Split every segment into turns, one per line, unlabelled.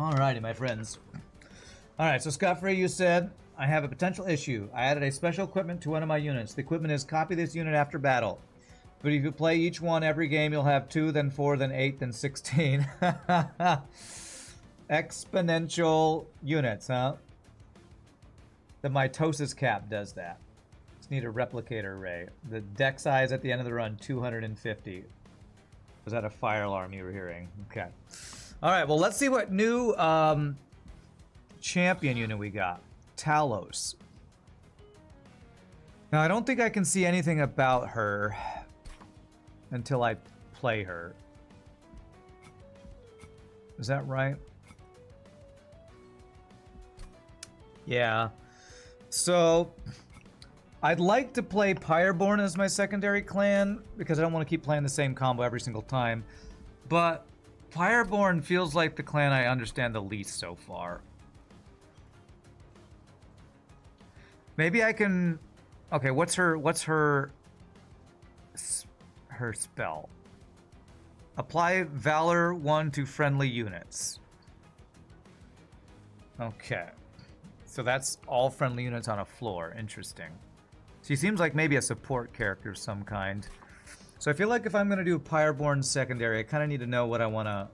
Alrighty, my friends. Alright, so Scott Free, you said, I have a potential issue. I added a special equipment to one of my units. The equipment is copy this unit after battle. But if you play each one every game, you'll have 2, then 4, then 8, then 16. Exponential units, huh? The mitosis cap does that. Just need a replicator array. The deck size at the end of the run, 250. Was that a fire alarm you were hearing? Okay. Alright, well, let's see what new champion unit we got. Talos. Now, I don't think I can see anything about her until I play her. Is that right? Yeah. So, I'd like to play Pyreborne as my secondary clan because I don't want to keep playing the same combo every single time. But Pyreborne feels like the clan I understand the least so far. Maybe I can... Okay, what's her spell? Apply Valor 1 to friendly units. Okay. So that's all friendly units on a floor. Interesting. She seems like maybe a support character of some kind. So I feel like if I'm going to do a Pyreborne secondary, I kind of need to know what I want to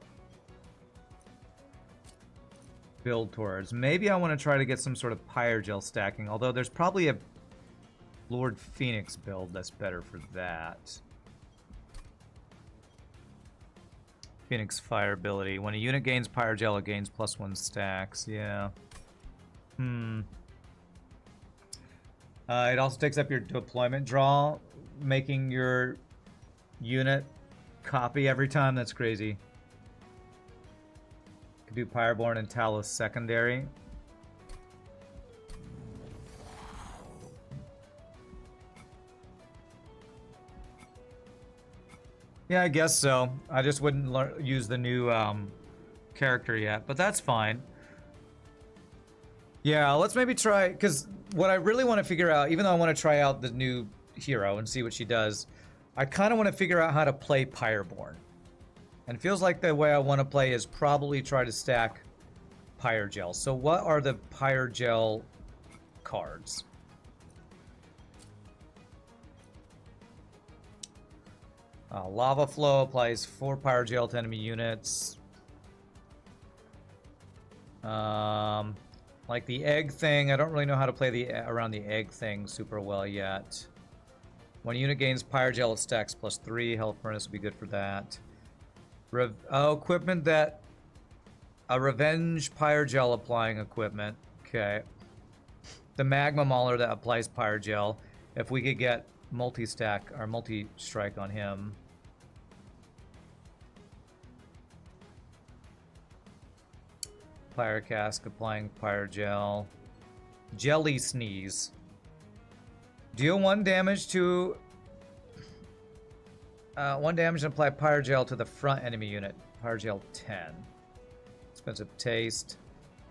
build towards. Maybe I want to try to get some sort of Pyregel stacking, although there's probably a Lord Fenix build that's better for that. Phoenix Fire ability. When a unit gains Pyregel, it gains +1 stacks. Yeah. It also takes up your deployment draw, making your unit copy every time. That's crazy. Could do Pyreborne and Talos secondary. Yeah, I guess so. I just wouldn't use the new character yet, but that's fine. Yeah, let's maybe try, because what I really want to figure out, even though I want to try out the new hero and see what she does, I kind of want to figure out how to play Pyreborne. And it feels like the way I want to play is probably try to stack Pyregel. So what are the Pyregel cards? Lava Flow applies 4 Pyregel to enemy units. Like the egg thing, I don't really know how to play around the egg thing super well yet. When a unit gains Pyregel, it stacks +3. Health Furnace would be good for that. Equipment that... A Revenge Pyregel applying equipment. Okay. The Magma Mauler that applies Pyregel. If we could get multi-stack or multi-strike on him. Pyre Cask applying Pyregel. Jelly Sneeze. Deal 1 damage to... 1 damage and apply Pyregel to the front enemy unit. Pyregel 10. Expensive Taste.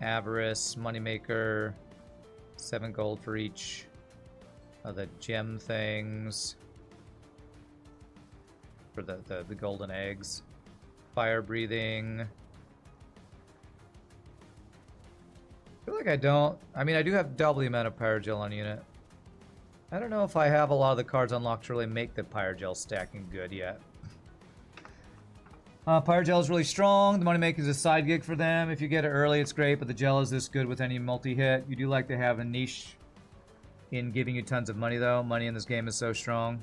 Avarice. Moneymaker. 7 gold for each of the gem things. For the golden eggs. Fire Breathing. I feel like I don't... I mean, I do have double the amount of Pyregel on unit. I don't know if I have a lot of the cards unlocked to really make the Pyregel stacking good yet. Pyregel is really strong. The Moneymaker is a side gig for them. If you get it early, it's great, but the gel is this good with any multi-hit. You do like to have a niche in giving you tons of money, though. Money in this game is so strong.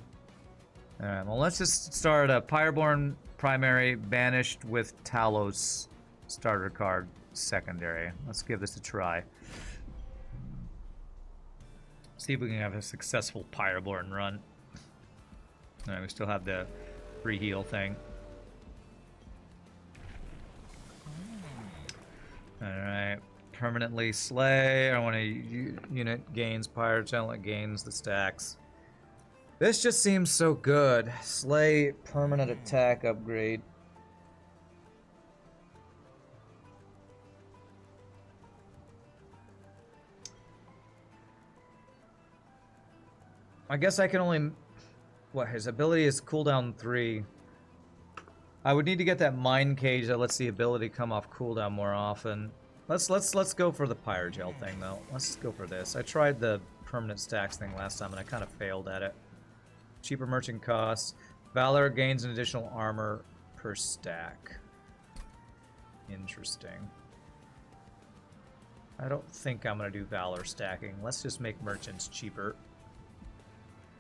Alright, well, let's just start a Pyreborne primary Banished with Talos starter card secondary. Let's give this a try. See if we can have a successful Pyreborne run. Alright, we still have the free heal thing. Alright, permanently slay. I want to unit gains Pyregel, it gains the stacks. This just seems so good. Slay, permanent attack upgrade. I guess I can only... What, his ability is cooldown 3. I would need to get that Mind Cage that lets the ability come off cooldown more often. Let's go for the Pyrogel thing though. Let's go for this. I tried the permanent stacks thing last time and I kind of failed at it. Cheaper merchant costs. Valor gains an additional armor per stack. Interesting. I don't think I'm gonna do Valor stacking. Let's just make merchants cheaper.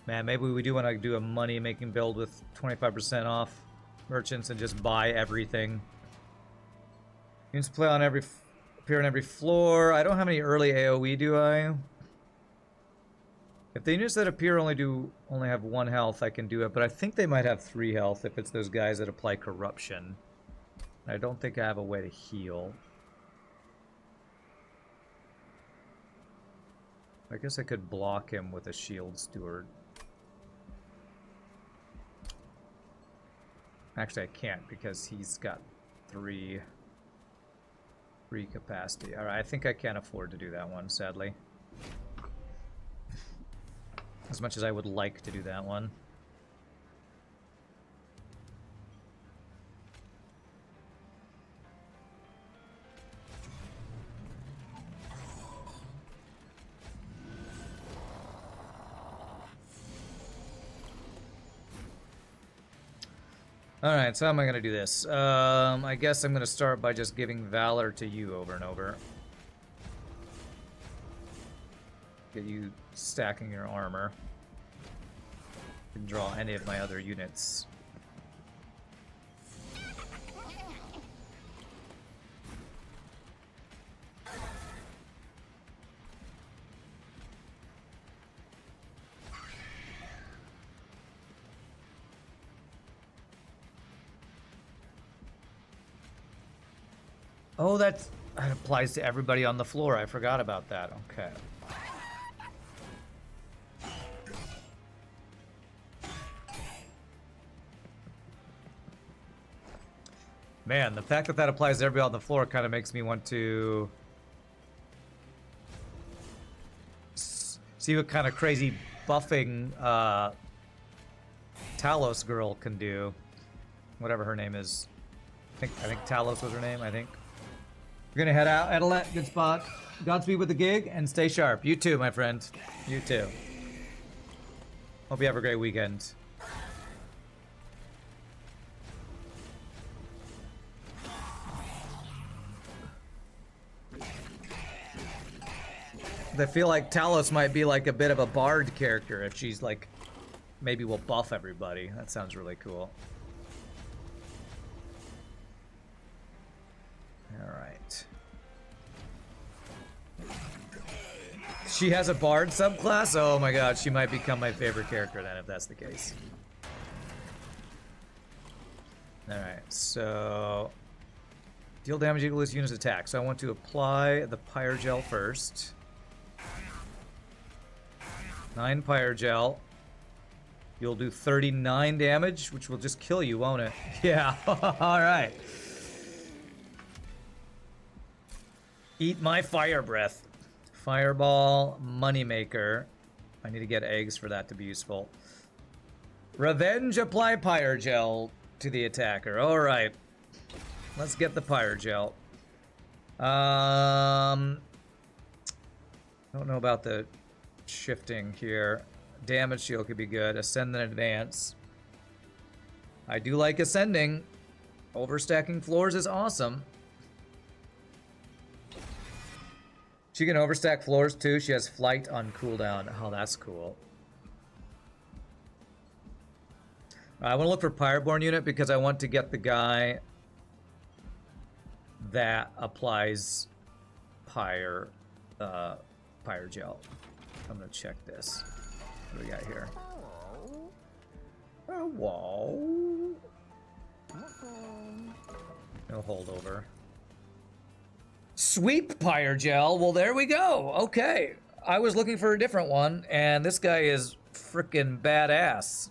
Man, maybe we do want to do a money-making build with 25% off merchants and just buy everything. Units play on appear on every floor. I don't have any early AoE, do I? If the units that appear only have 1 health, I can do it, but I think they might have 3 health if it's those guys that apply corruption. I don't think I have a way to heal. I guess I could block him with a shield steward. Actually, I can't because he's got 3 capacity. Alright, I think I can't afford to do that one, sadly. As much as I would like to do that one. Alright, so how am I going to do this? I guess I'm going to start by just giving Valor to you over and over. Get you stacking your armor. You can draw any of my other units. Oh, that applies to everybody on the floor. I forgot about that. Okay. Man, the fact that that applies to everybody on the floor kind of makes me want to see what kind of crazy buffing Talos girl can do. Whatever her name is. I think Talos was her name, I think. We're gonna head out. Adelet, good spot. Godspeed with the gig, and stay sharp. You too, my friend. You too. Hope you have a great weekend. I feel like Talos might be like a bit of a bard character if she's like, maybe we'll buff everybody. That sounds really cool. Alright. She has a bard subclass? Oh my god, she might become my favorite character then if that's the case. Alright, so deal damage equal to this unit's attack. So I want to apply the Pyrogel first. 9 Pyrogel. You'll do 39 damage, which will just kill you, won't it? Yeah, alright. Eat my fire breath. Fireball, moneymaker. I need to get eggs for that to be useful. Revenge, apply Pyrogel to the attacker. Alright. Let's get the Pyrogel. Don't know about the shifting here. Damage shield could be good. Ascend and advance. I do like ascending. Overstacking floors is awesome. She can overstack floors too. She has flight on cooldown. Oh, that's cool. I want to look for Pyreborne unit because I want to get the guy that applies Pyrogel. I'm gonna check this. What do we got here? Oh, whoa. No holdover. Sweep Pyrogel. Well, there we go. Okay. I was looking for a different one, and this guy is freaking badass.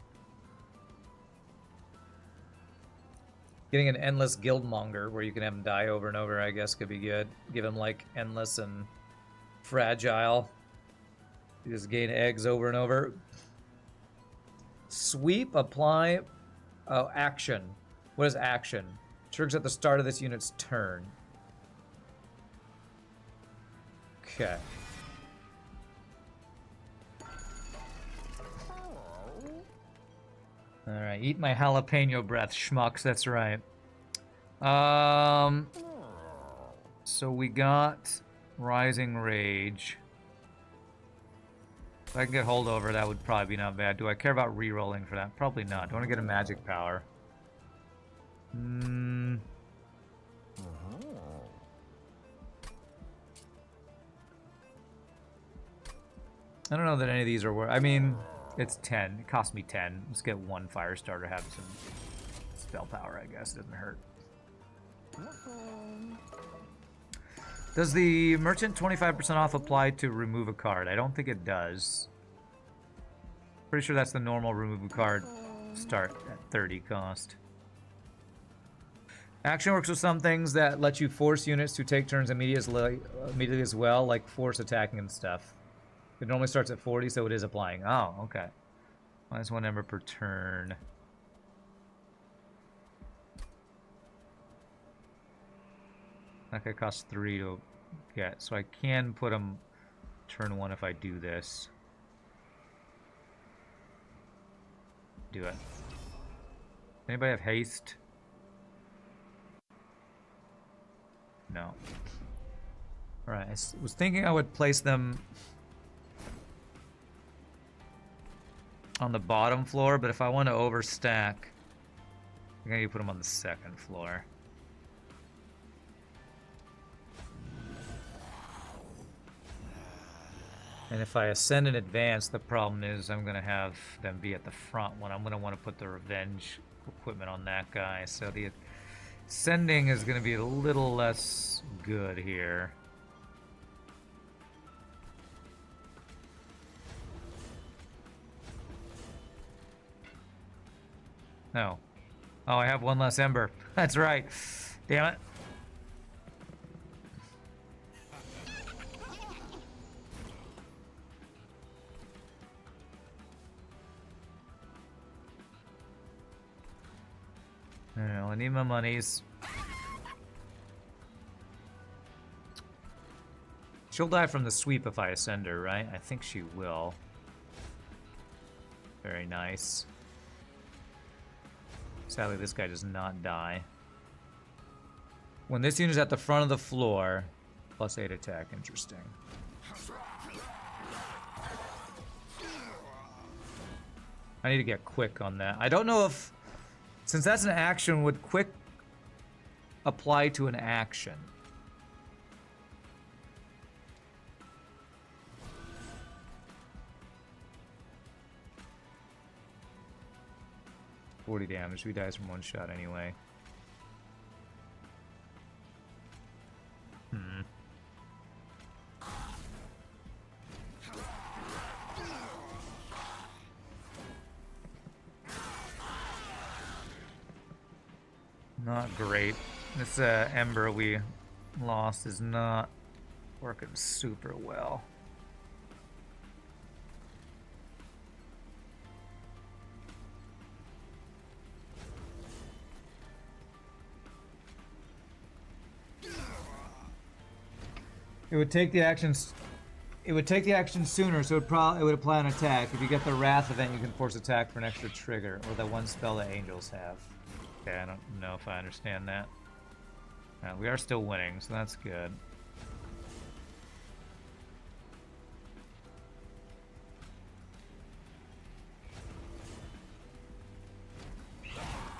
Getting an endless guildmonger where you can have him die over and over, I guess, could be good. Give him, like, endless and fragile. You just gain eggs over and over. Sweep, apply, action. What is action? Triggers at the start of this unit's turn. Okay. Alright, eat my jalapeno breath, schmucks, that's right. So we got Rising Rage. If I can get Holdover, that would probably be not bad. Do I care about re-rolling for that? Probably not. Do I want to get a magic power? I don't know that any of these are worth. I mean, it's 10. It cost me 10. Let's get one fire starter, have some spell power, I guess. It doesn't hurt. Does the merchant 25% off apply to remove a card? I don't think it does. Pretty sure that's the normal remove a card start at 30 cost. Action works with some things that let you force units to take turns immediately as well, like force attacking and stuff. It normally starts at 40, so it is applying. Oh, okay. Minus 1 ember per turn. That guy costs 3 to get, so I can put him turn 1 if I do this. Do it. Anybody have haste? No. Alright, I was thinking I would place them on the bottom floor, but if I want to overstack, I'm gonna put them on the second floor. And if I ascend in advance, the problem is I'm going to have them be at the front when I'm going to want to put the revenge equipment on that guy. So the ascending is going to be a little less good here. No. Oh, I have one less ember. That's right. Damn it. I need my monies. She'll die from the sweep if I ascend her, right? I think she will. Very nice. Sadly, this guy does not die. When this unit is at the front of the floor, plus 8 attack. Interesting. I need to get quick on that. I don't know if... Since that's an action, would quick apply to an action? $40 damage. He dies from one shot anyway. Not great. This ember we lost is not working super well. It would take the actions. It would take the action sooner, so it would apply an attack. If you get the Wrath event, you can force attack for an extra trigger, or the one spell that angels have. Okay, I don't know if I understand that. We are still winning, so that's good.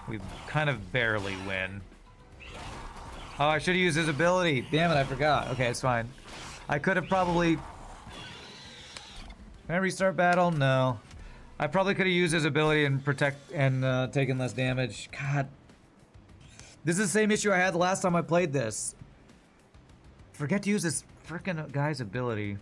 We kind of barely win. Oh, I should have used his ability. Damn it, I forgot. Okay, it's fine. I could have probably... Can I restart battle? No. I probably could have used his ability and taken less damage. God. This is the same issue I had the last time I played this. Forget to use this frickin' guy's ability.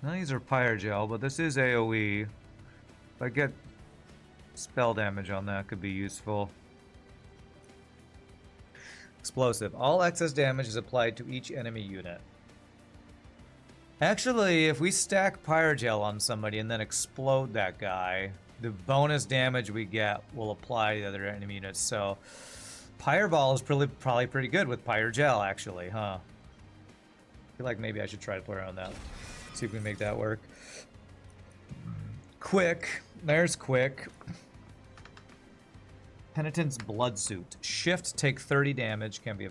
None of these are Pyregel, but this is AoE. If I get spell damage on that, could be useful. Explosive. All excess damage is applied to each enemy unit. Actually, if we stack Pyrogel on somebody and then explode that guy, the bonus damage we get will apply to the other enemy units. So, Pyreball is probably pretty good with Pyrogel, actually, huh? I feel like maybe I should try to play around that. See if we can make that work. Quick. There's Quick. Penitent's Bloodsuit. Shift, take 30 damage. Can be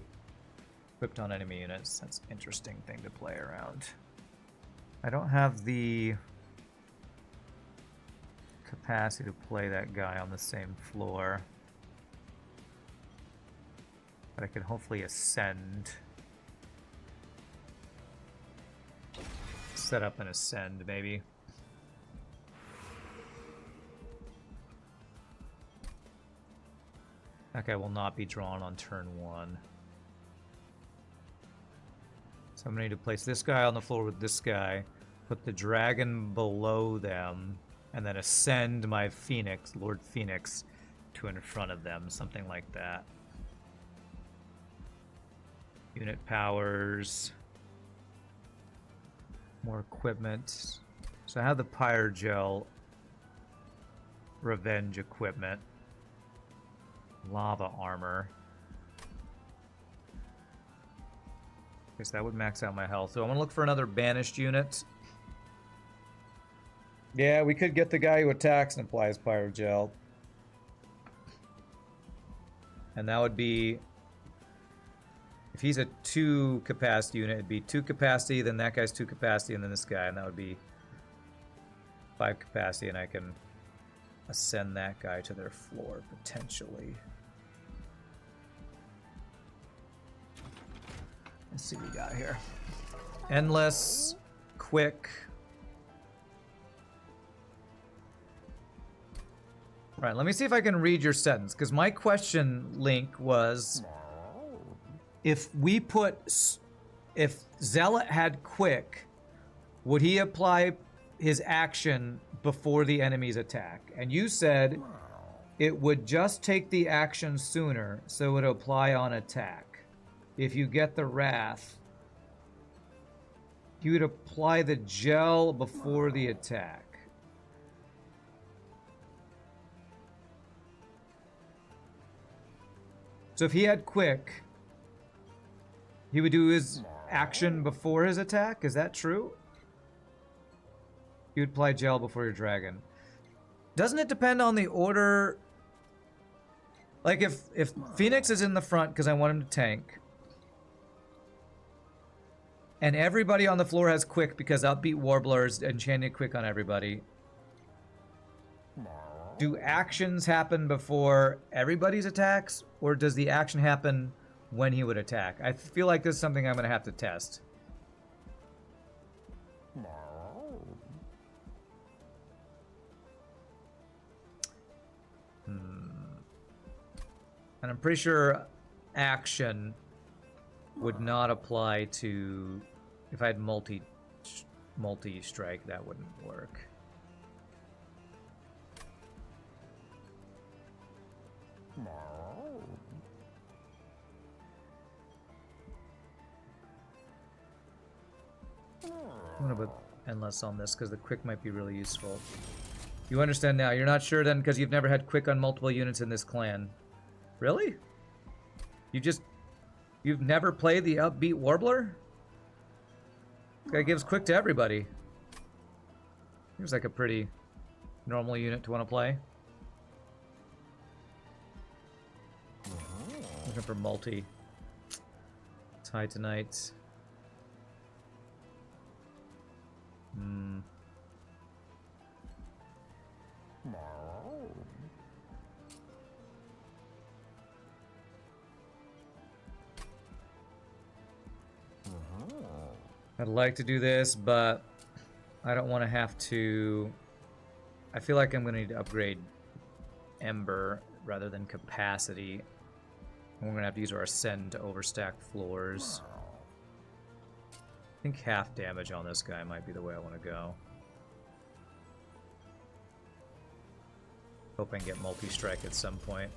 equipped on enemy units. That's an interesting thing to play around. I don't have the capacity to play that guy on the same floor. But I can hopefully ascend. Set up and ascend, maybe. That guy will not be drawn on turn 1. So I'm going to need to place this guy on the floor with this guy, put the dragon below them, and then ascend my Phoenix, Lord Phoenix, to in front of them, something like that. Unit powers. More equipment. So I have the Pyrogel Revenge equipment. Lava armor. Okay, so that would max out my health. So I'm gonna look for another banished unit. Yeah, we could get the guy who attacks and applies Pyrogel. And that would be... If he's a 2 capacity unit, it'd be 2 capacity, then that guy's 2 capacity, and then this guy, and that would be 5 capacity, and I can ascend that guy to their floor, potentially. Let's see what we got here. Endless, quick. All right, let me see if I can read your sentence, because my question, Link, was... If Zealot had quick, would he apply his action before the enemy's attack? And you said it would just take the action sooner, so it would apply on attack. If you get the Wrath, you would apply the gel before the attack. So if he had quick... He would do his action before his attack? Is that true? You would apply gel before your dragon. Doesn't it depend on the order? Like if Phoenix is in the front because I want him to tank, and everybody on the floor has quick because Upbeat Warblers enchanted quick on everybody, do actions happen before everybody's attacks, or does the action happen when he would attack? I feel like this is something I'm going to have to test. And I'm pretty sure action would not apply to... If I had multi-strike, that wouldn't work. I'm gonna put endless on this because the quick might be really useful. You understand now. You're not sure then because you've never had quick on multiple units in this clan. Really? You've never played the Upbeat Warbler? This guy gives quick to everybody. Seems like a pretty normal unit to want to play. Looking for multi. Titanite. I'd like to do this, but I don't want to have to... I feel like I'm going to need to upgrade Ember rather than Capacity. And we're going to have to use our Ascend to overstack floors. I think half damage on this guy might be the way I want to go. Hope I can get multi-strike at some point.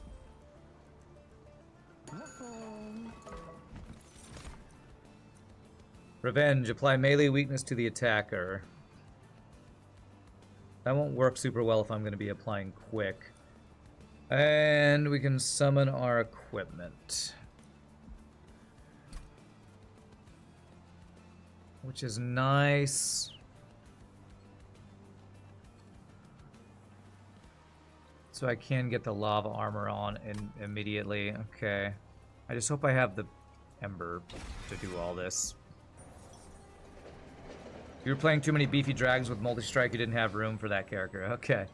Revenge. Apply melee weakness to the attacker. That won't work super well if I'm going to be applying quick. And we can summon our equipment. Which is nice. So I can get the lava armor on immediately. Okay. I just hope I have the Ember to do all this. If you were playing too many beefy dragons with multi-strike, you didn't have room for that character. Okay.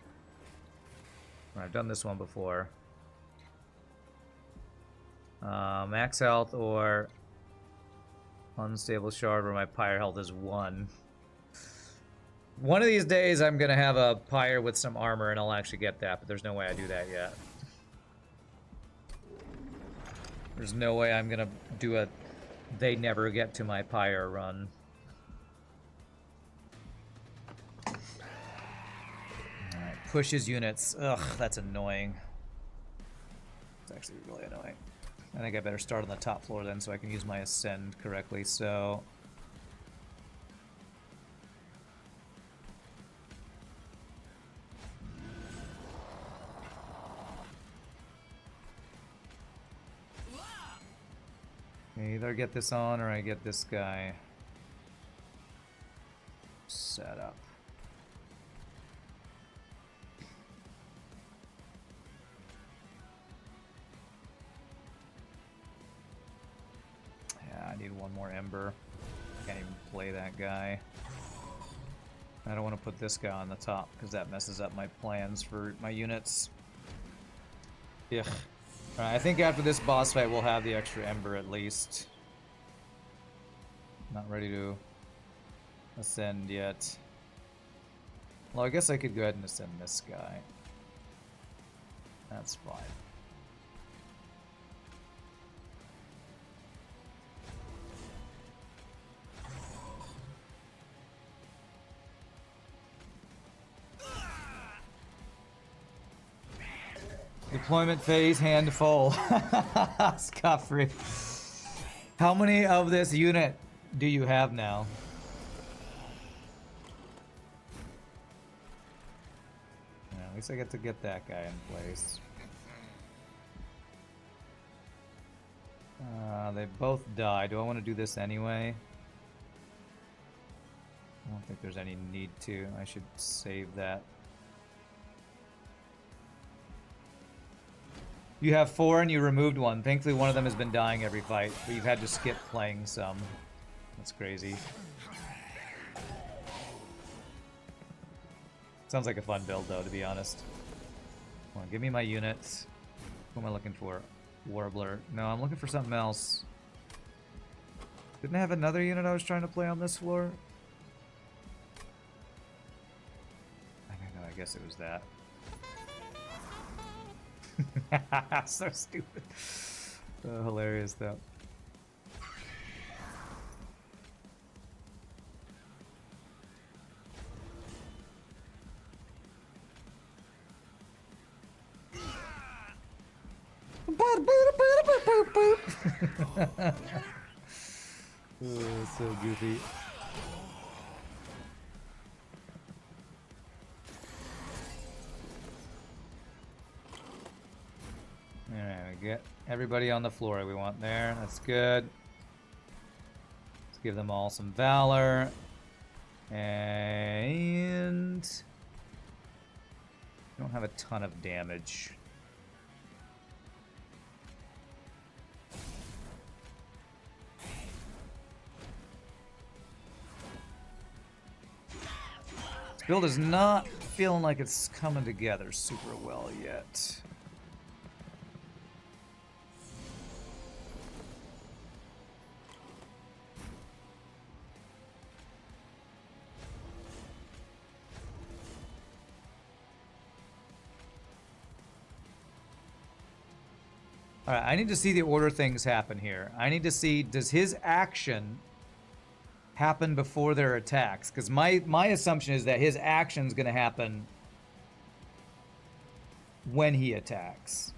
I've done this one before. Max health or unstable shard where my pyre health is 1. One of these days I'm gonna have a pyre with some armor and I'll actually get that, but there's no way I do that yet. There's no way I'm gonna do a they never get to my pyre run. Alright, pushes units. Ugh, that's annoying. It's actually really annoying. I think I better start on the top floor then so I can use my ascend correctly, so... I either get this on or I get this guy set up. Yeah, I need one more Ember. Can't even play that guy. I don't want to put this guy on the top because that messes up my plans for my units. Ugh. Alright, I think after this boss fight we'll have the extra Ember at least. Not ready to ascend yet. Well, I guess I could go ahead and ascend this guy. That's fine. Deployment phase, hand full. Scot-free. How many of this unit do you have now? Yeah, at least I get to get that guy in place. They both die. Do I want to do this anyway? I don't think there's any need to. I should save that. You have 4 and you removed 1. Thankfully one of them has been dying every fight, but you've had to skip playing some. That's crazy. Sounds like a fun build though, to be honest. Come on, give me my units. What am I looking for? Warbler. No, I'm looking for something else. Didn't I have another unit I was trying to play on this floor? I don't know, I guess it was that. So stupid. So hilarious though. Oh, so goofy. Alright, we get everybody on the floor we want there. That's good. Let's give them all some valor. And we don't have a ton of damage. This build is not feeling like it's coming together super well yet. Alright, I need to see the order things happen here. I need to see, does his action happen before their attacks? Because my assumption is that his action's going to happen when he attacks.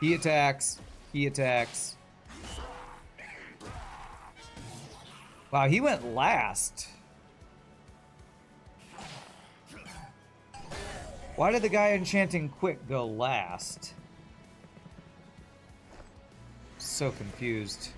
He attacks, he attacks. Wow, he went last. Why did the guy enchanting quick go last? So confused.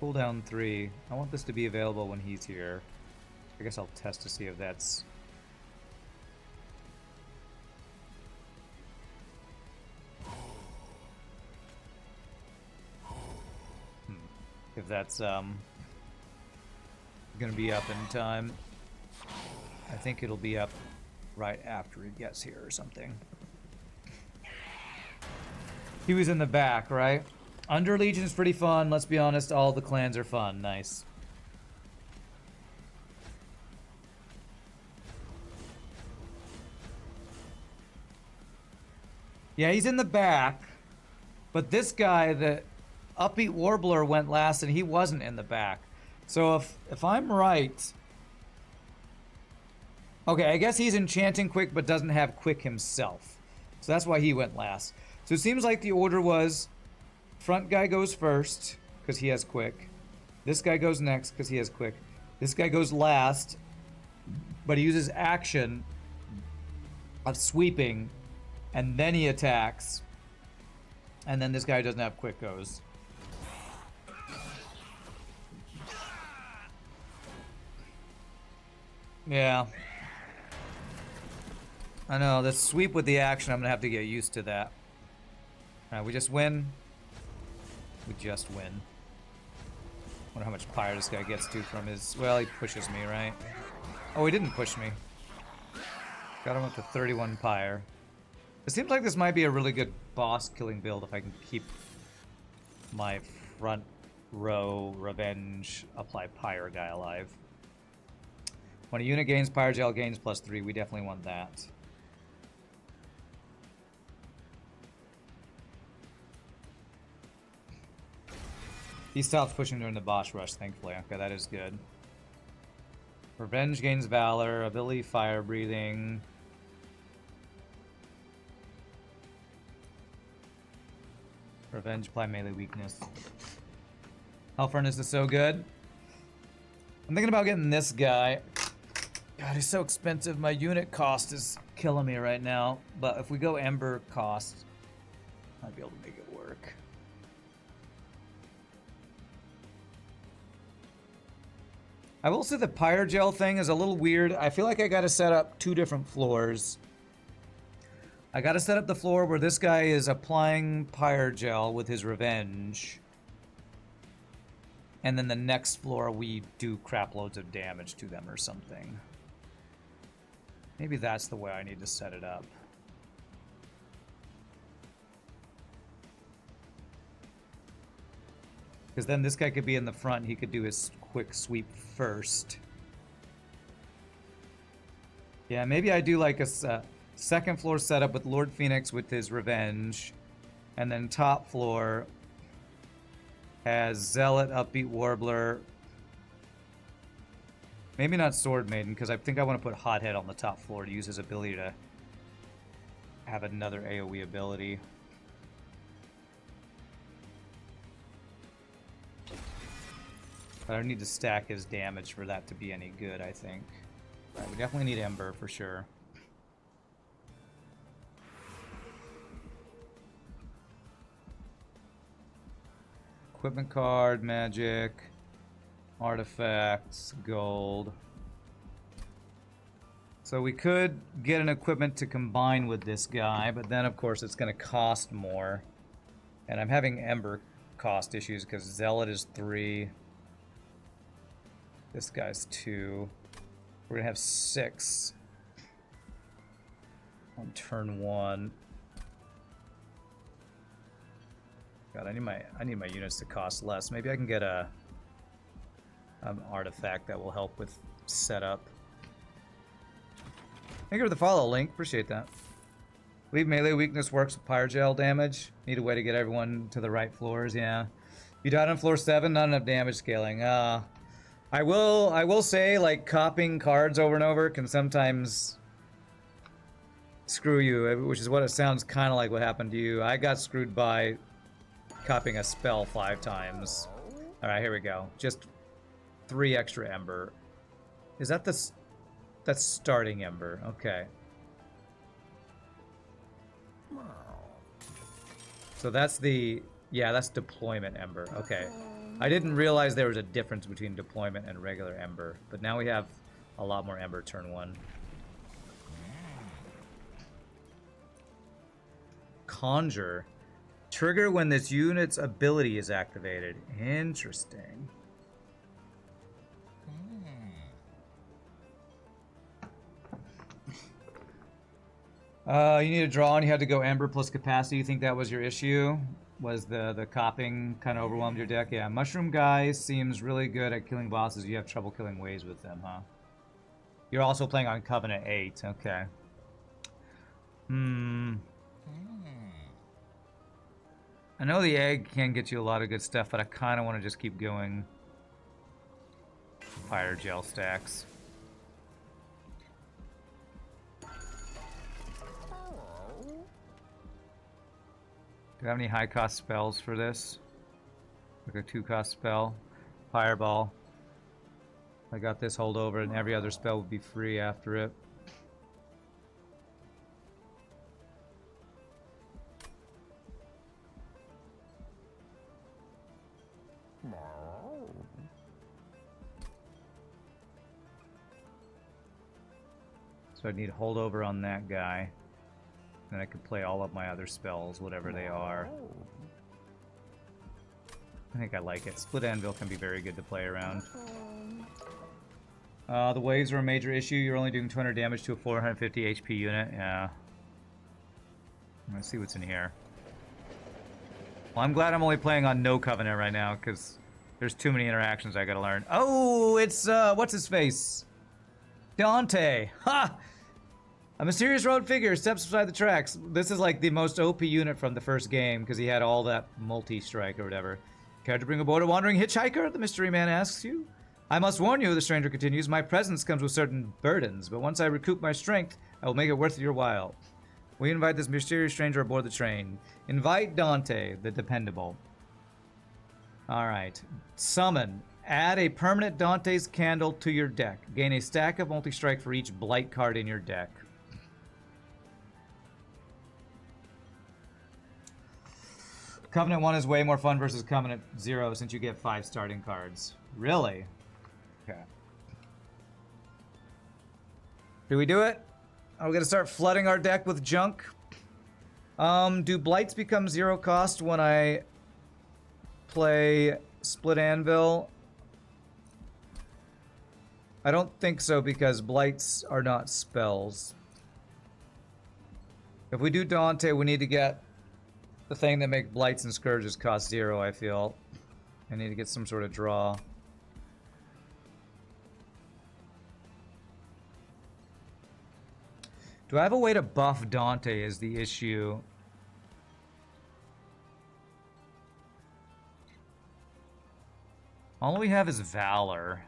Cooldown 3. I want this to be available when he's here. I guess I'll test to see if that's... If that's gonna be up in time. I think it'll be up right after he gets here or something. He was in the back, right? Under Legion is pretty fun. Let's be honest, all the clans are fun. Nice. Yeah, he's in the back. But this guy, the Upbeat Warbler, went last and he wasn't in the back. So if I'm right... Okay, I guess he's enchanting quick but doesn't have quick himself. So that's why he went last. So it seems like the order was... Front guy goes first, because he has quick. This guy goes next, because he has quick. This guy goes last, but he uses action of sweeping, and then he attacks. And then this guy who doesn't have quick goes. Yeah. I know, the sweep with the action, I'm going to have to get used to that. Alright, we just win. We just win. Wonder how much pyre this guy gets to from his... Well, he pushes me, right? Oh, he didn't push me. Got him up to 31 pyre. It seems like this might be a really good boss-killing build if I can keep my front row revenge apply pyre guy alive. When a unit gains pyre gel gains +3, we definitely want that. He stops pushing during the boss rush, thankfully. Okay, that is good. Revenge gains Valor, ability Fire Breathing. Revenge apply melee weakness. Hell Furnace is so good. I'm thinking about getting this guy. God, he's so expensive. My unit cost is killing me right now. But if we go Ember cost, I'd be able to make it work. I will say the pyre gel thing is a little weird. I feel like I gotta set up 2 different floors. I gotta set up the floor where this guy is applying pyre gel with his revenge. And then the next floor we do crap loads of damage to them or something. Maybe that's the way I need to set it up. Because then this guy could be in the front and he could do his quick sweep first. Yeah, maybe I do like a second floor setup with Lord Fenix with his revenge. And then top floor has Zealot, Upbeat Warbler. Maybe not Sword Maiden, because I think I want to put Hothead on the top floor to use his ability to have another AoE ability. But I need to stack his damage for that to be any good, I think. Right, we definitely need Ember for sure. Equipment card, magic, artifacts, gold. So we could get an equipment to combine with this guy, but then of course it's going to cost more. And I'm having Ember cost issues because Zealot is 3. This guy's 2. We're gonna have 6 on turn 1. God, I need my units to cost less. Maybe I can get an artifact that will help with setup. Thank you for the follow, Link. Appreciate that. believe melee weakness works with Pyrogel damage. Need a way to get everyone to the right floors, yeah. You died on floor 7, not enough damage scaling. I will say, like, copying cards over and over can sometimes screw you, which is what it sounds kind of like what happened to you. I got screwed by copying a spell 5 times. Alright, here we go. Just 3 extra Ember. Is that that's starting Ember. Okay. So that's the... Yeah, that's deployment Ember. Okay. I didn't realize there was a difference between deployment and regular Ember. But now we have a lot more Ember turn 1. Conjure. Trigger when this unit's ability is activated. Interesting. You need to draw and you had to go Ember plus capacity. You think that was your issue? Was the copying kind of overwhelmed your deck? Yeah, Mushroom Guy seems really good at killing bosses. You have trouble killing waves with them, huh? You're also playing on Covenant 8. Okay. I know the egg can get you a lot of good stuff, but I kind of want to just keep going Fire Gel stacks. Do I have any high-cost spells for this? Like a 2-cost spell. Fireball. I got this holdover, and every other spell would be free after it. So I need holdover on that guy. Then I could play all of my other spells, whatever they are. I think I like it. Split Anvil can be very good to play around. The waves are a major issue. You're only doing 200 damage to a 450 HP unit. Yeah. Let's see what's in here. Well, I'm glad I'm only playing on no Covenant right now, because there's too many interactions I gotta learn. Oh, it's, what's his face? Dante. Ha! A mysterious road figure steps beside the tracks. This is like the most OP unit from the first game, because he had all that multi-strike or whatever. Care to bring aboard a wandering hitchhiker? The mystery man asks you. I must warn you, the stranger continues, my presence comes with certain burdens, but once I recoup my strength, I will make it worth your while. We invite this mysterious stranger aboard the train. Invite Dante, the dependable. Alright. Summon. Add a permanent Dante's Candle to your deck. Gain a stack of multi-strike for each Blight card in your deck. Covenant 1 is way more fun versus Covenant 0 since you get 5 starting cards. Really? Okay. Do we do it? Are we going to start flooding our deck with junk? Do Blights become 0 cost when I play Split Anvil? I don't think so because Blights are not spells. If we do Dante, we need to get the thing that makes Blights and Scourges cost 0, I feel. I need to get some sort of draw. Do I have a way to buff Dante is the issue. All we have is Valor.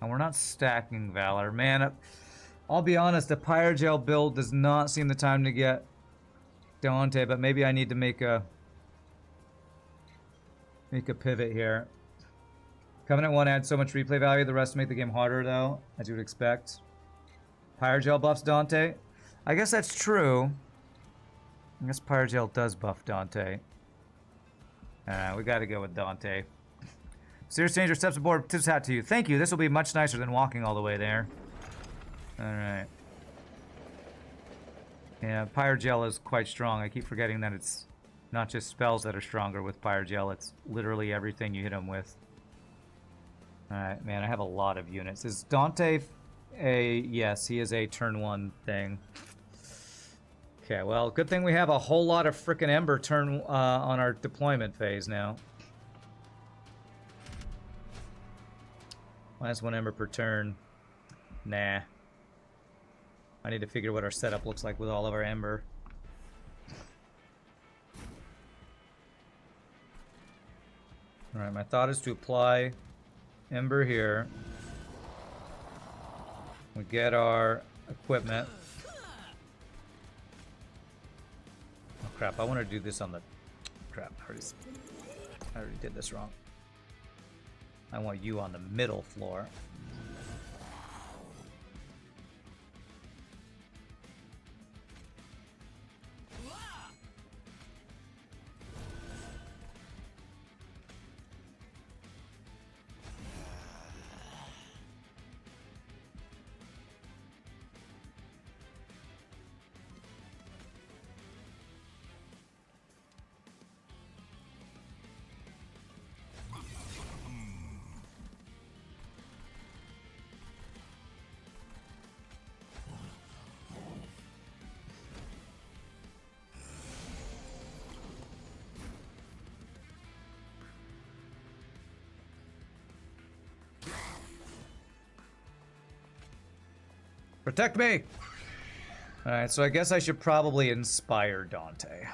And we're not stacking Valor. Man, I'll be honest, a Pyrogel build does not seem the time to get Dante, but maybe I need to make a pivot here. Covenant 1 adds so much replay value, the rest make the game harder though, as you would expect. Pyrogel buffs Dante. I guess that's true. I guess Pyrogel does buff Dante. We gotta go with Dante. Serious Stranger steps aboard, tips hat to you. Thank you, this will be much nicer than walking all the way there. Alright. Yeah, Pyrogel is quite strong. I keep forgetting that it's not just spells that are stronger with Pyrogel, it's literally everything you hit him with. Alright, man, I have a lot of units. Is Dante a... Yes, he is a turn 1 thing. Okay, well, good thing we have a whole lot of frickin' Ember turn on our deployment phase now. Minus 1 Ember per turn. Nah. I need to figure what our setup looks like with all of our Ember. Alright, my thought is to apply Ember here. We get our equipment. Oh crap, I want to do this on the... Crap, I already did this wrong. I want you on the middle floor. Protect me! Alright, so I guess I should probably inspire Dante.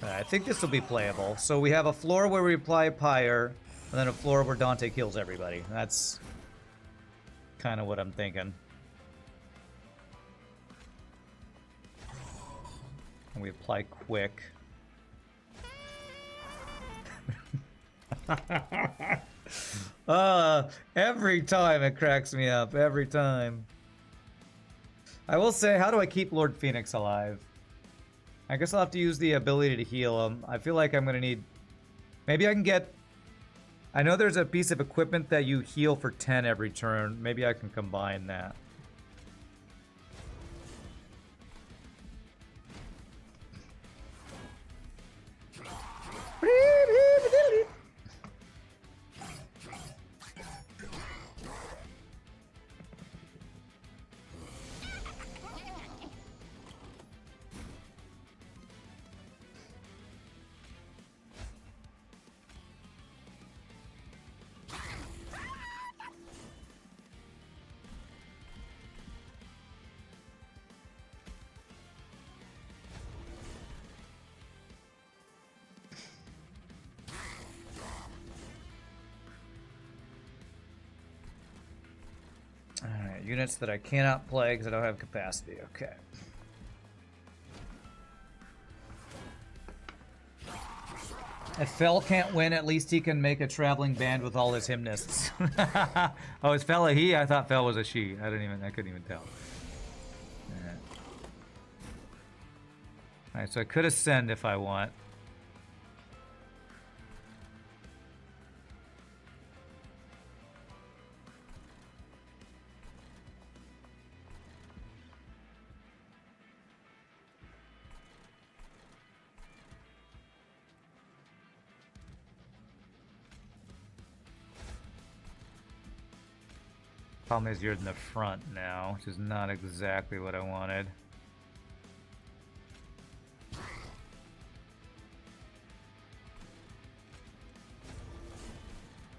I think this will be playable. So we have a floor where we apply Pyre, and then a floor where Dante kills everybody. That's kind of what I'm thinking. And we apply Quick. Every time it cracks me up. Every time. I will say, how do I keep Lord Fenix alive? I guess I'll have to use the ability to heal him. I feel like I'm gonna need... Maybe I can get... I know there's a piece of equipment that you heal for 10 every turn. Maybe I can combine that. Alright, units that I cannot play because I don't have capacity. Okay. If Fel can't win, at least he can make a traveling band with all his hymnists. Oh, is Fel a he? I thought Fel was a she. I couldn't even tell. Alright, so I could ascend if I want. Problem is you're in the front now, which is not exactly what I wanted.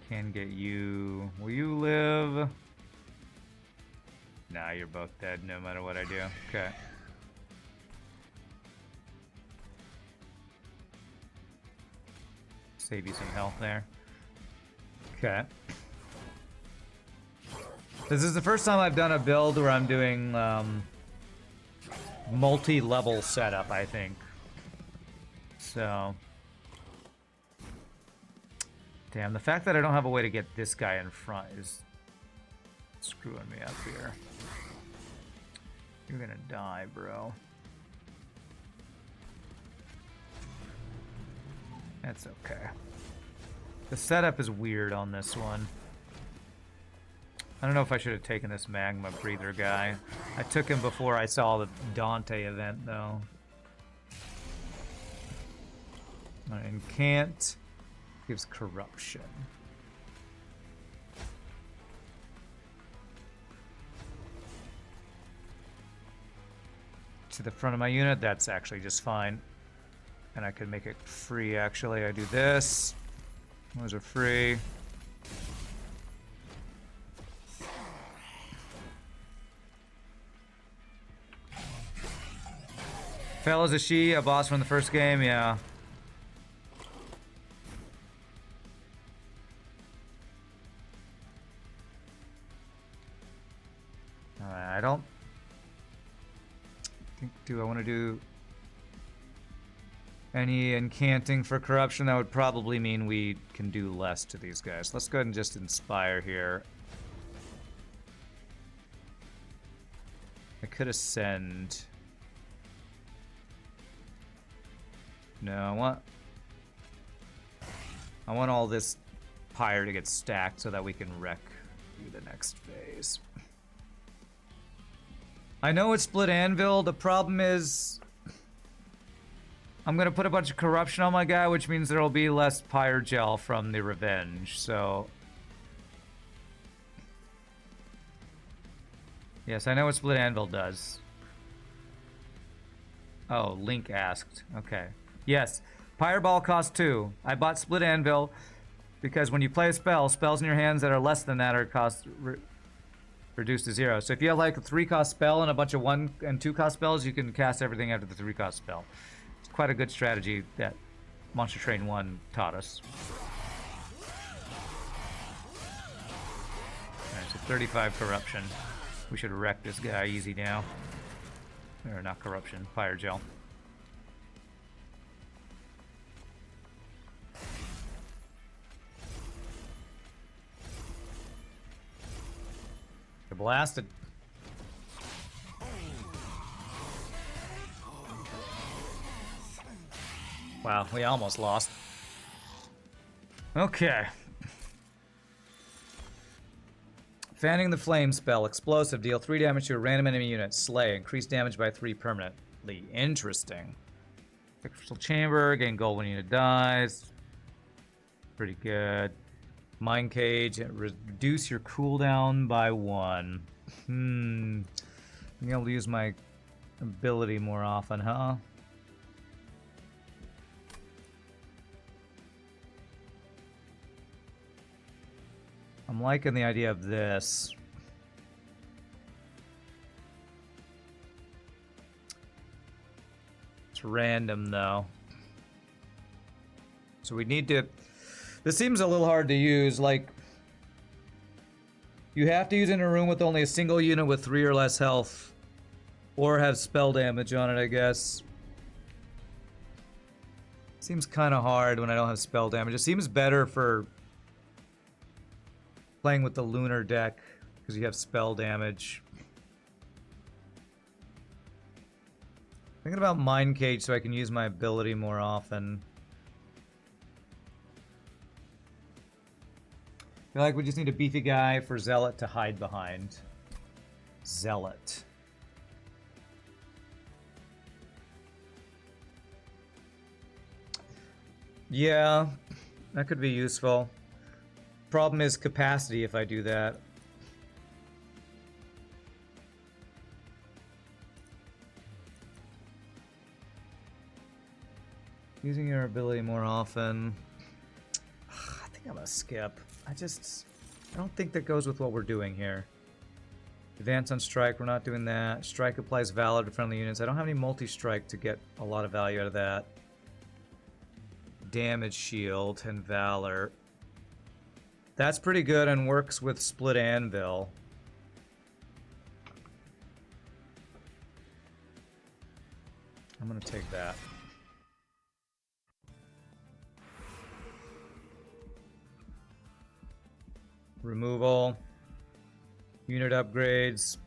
Can get you... Will you live? Nah, you're both dead no matter what I do. Okay. Save you some health there. Okay. This is the first time I've done a build where I'm doing multi-level setup, I think. So... Damn, the fact that I don't have a way to get this guy in front is screwing me up here. You're gonna die, bro. That's okay. The setup is weird on this one. I don't know if I should have taken this magma breather guy. I took him before I saw the Dante event, though. And can't. Gives corruption. To the front of my unit, that's actually just fine. And I could make it free, actually. I do this. Those are free. Fel is a she, a boss from the first game, yeah. I don't think, do I want to do any incanting for corruption? That would probably mean we can do less to these guys. Let's go ahead and just inspire here. I could ascend. No, I want all this pyre to get stacked so that we can wreck through the next phase. I know it's split anvil. The problem is I'm gonna put a bunch of corruption on my guy, which means there will be less pyre gel from the revenge. So yes, I know what split anvil does. Oh, Link asked. Okay. Yes, Pyreball costs 2. I bought Split Anvil because when you play a spell, spells in your hands that are less than that are reduced to 0. So if you have like a 3-cost spell and a bunch of 1 and 2-cost spells, you can cast everything after the 3-cost spell. It's quite a good strategy that Monster Train 1 taught us. Alright, so 35 corruption. We should wreck this guy easy now. Or not corruption, fire gel. They're blasted. Wow, we almost lost. Okay. Fanning the Flame spell. Explosive. Deal 3 damage to a random enemy unit. Slay. Increase damage by 3 permanently. Interesting. Crystal Chamber. Gain gold when unit dies. Pretty good. Mind Cage. Reduce your cooldown by 1. Being able to use my ability more often, huh? I'm liking the idea of this. It's random, though. So we need to... This seems a little hard to use. Like, you have to use it in a room with only a single unit with 3 or less health. Or have spell damage on it, I guess. Seems kind of hard when I don't have spell damage. It seems better for playing with the lunar deck because you have spell damage. Thinking about Mind Cage so I can use my ability more often. I feel like we just need a beefy guy for Zealot to hide behind. Zealot. Yeah, that could be useful. Problem is capacity if I do that. Using your ability more often. I think I'm gonna skip. I don't think that goes with what we're doing here. Advance on strike, we're not doing that. Strike applies valor to friendly units. I don't have any multi-strike to get a lot of value out of that. Damage shield and valor. That's pretty good and works with Split Anvil. I'm gonna take that. Removal. Unit upgrades.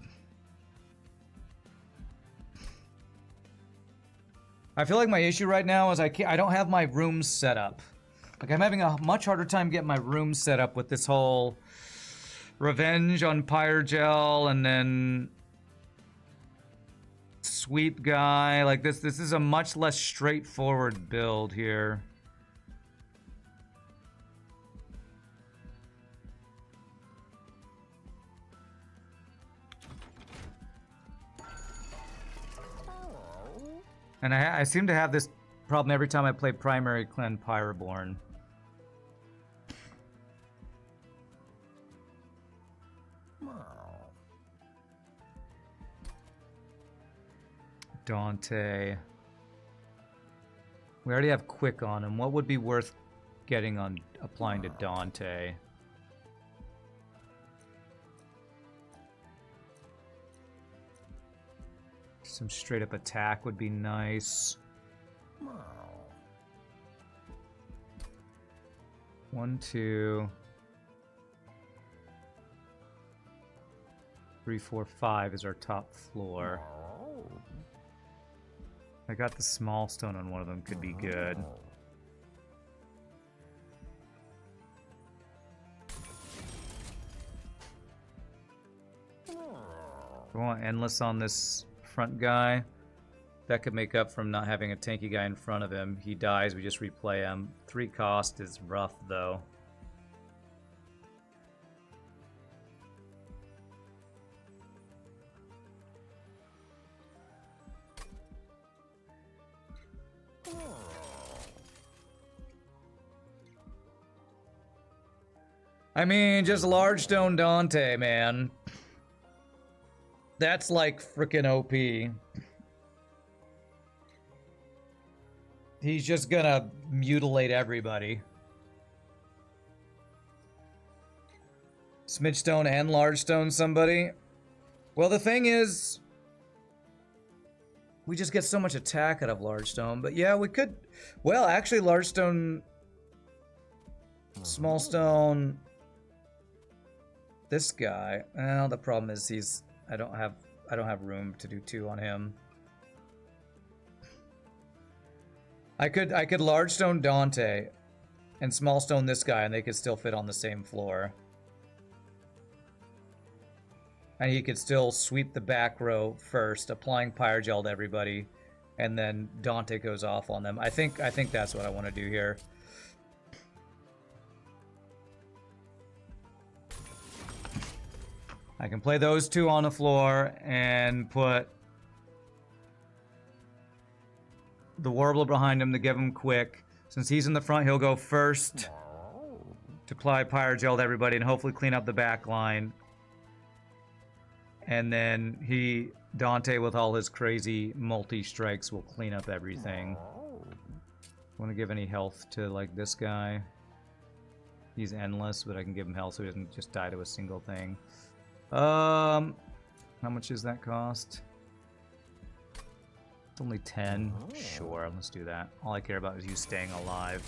I feel like my issue right now is I don't have my rooms set up. Like, I'm having a much harder time getting my room set up with this whole revenge on Pyre Gel and then sweep guy. Like, this is a much less straightforward build here. And I seem to have this problem every time I play Primary Clan Pyreborne. Dante. We already have quick on him. What would be worth getting on applying to Dante? Some straight up attack would be nice. 1, 2, 3, 4, 5 is our top floor. I got the small stone on one of them, could be good. We want endless on this front guy. That could make up from not having a tanky guy in front of him. He dies, we just replay him. 3 cost is rough, though. I mean, just large stone Dante, man. That's like frickin' OP. He's just gonna mutilate everybody. Smidge stone and large stone somebody. Well, the thing is, we just get so much attack out of large stone. But yeah, we could. Well, actually, large stone, small stone. This guy. Well, the problem is he's. I don't have room to do 2 on him. I could large stone Dante and small stone this guy, and they could still fit on the same floor. And he could still sweep the back row first, applying Pyrogel to everybody, and then Dante goes off on them. I think that's what I want to do here. I can play those 2 on the floor and put the Warbler behind him to give him quick. Since he's in the front, he'll go first to apply Pyrogel to everybody and hopefully clean up the back line. And then Dante with all his crazy multi-strikes will clean up everything. Want to give any health to like this guy? He's endless, but I can give him health so he doesn't just die to a single thing. How much does that cost? It's only 10. Sure, let's do that. All I care about is you staying alive.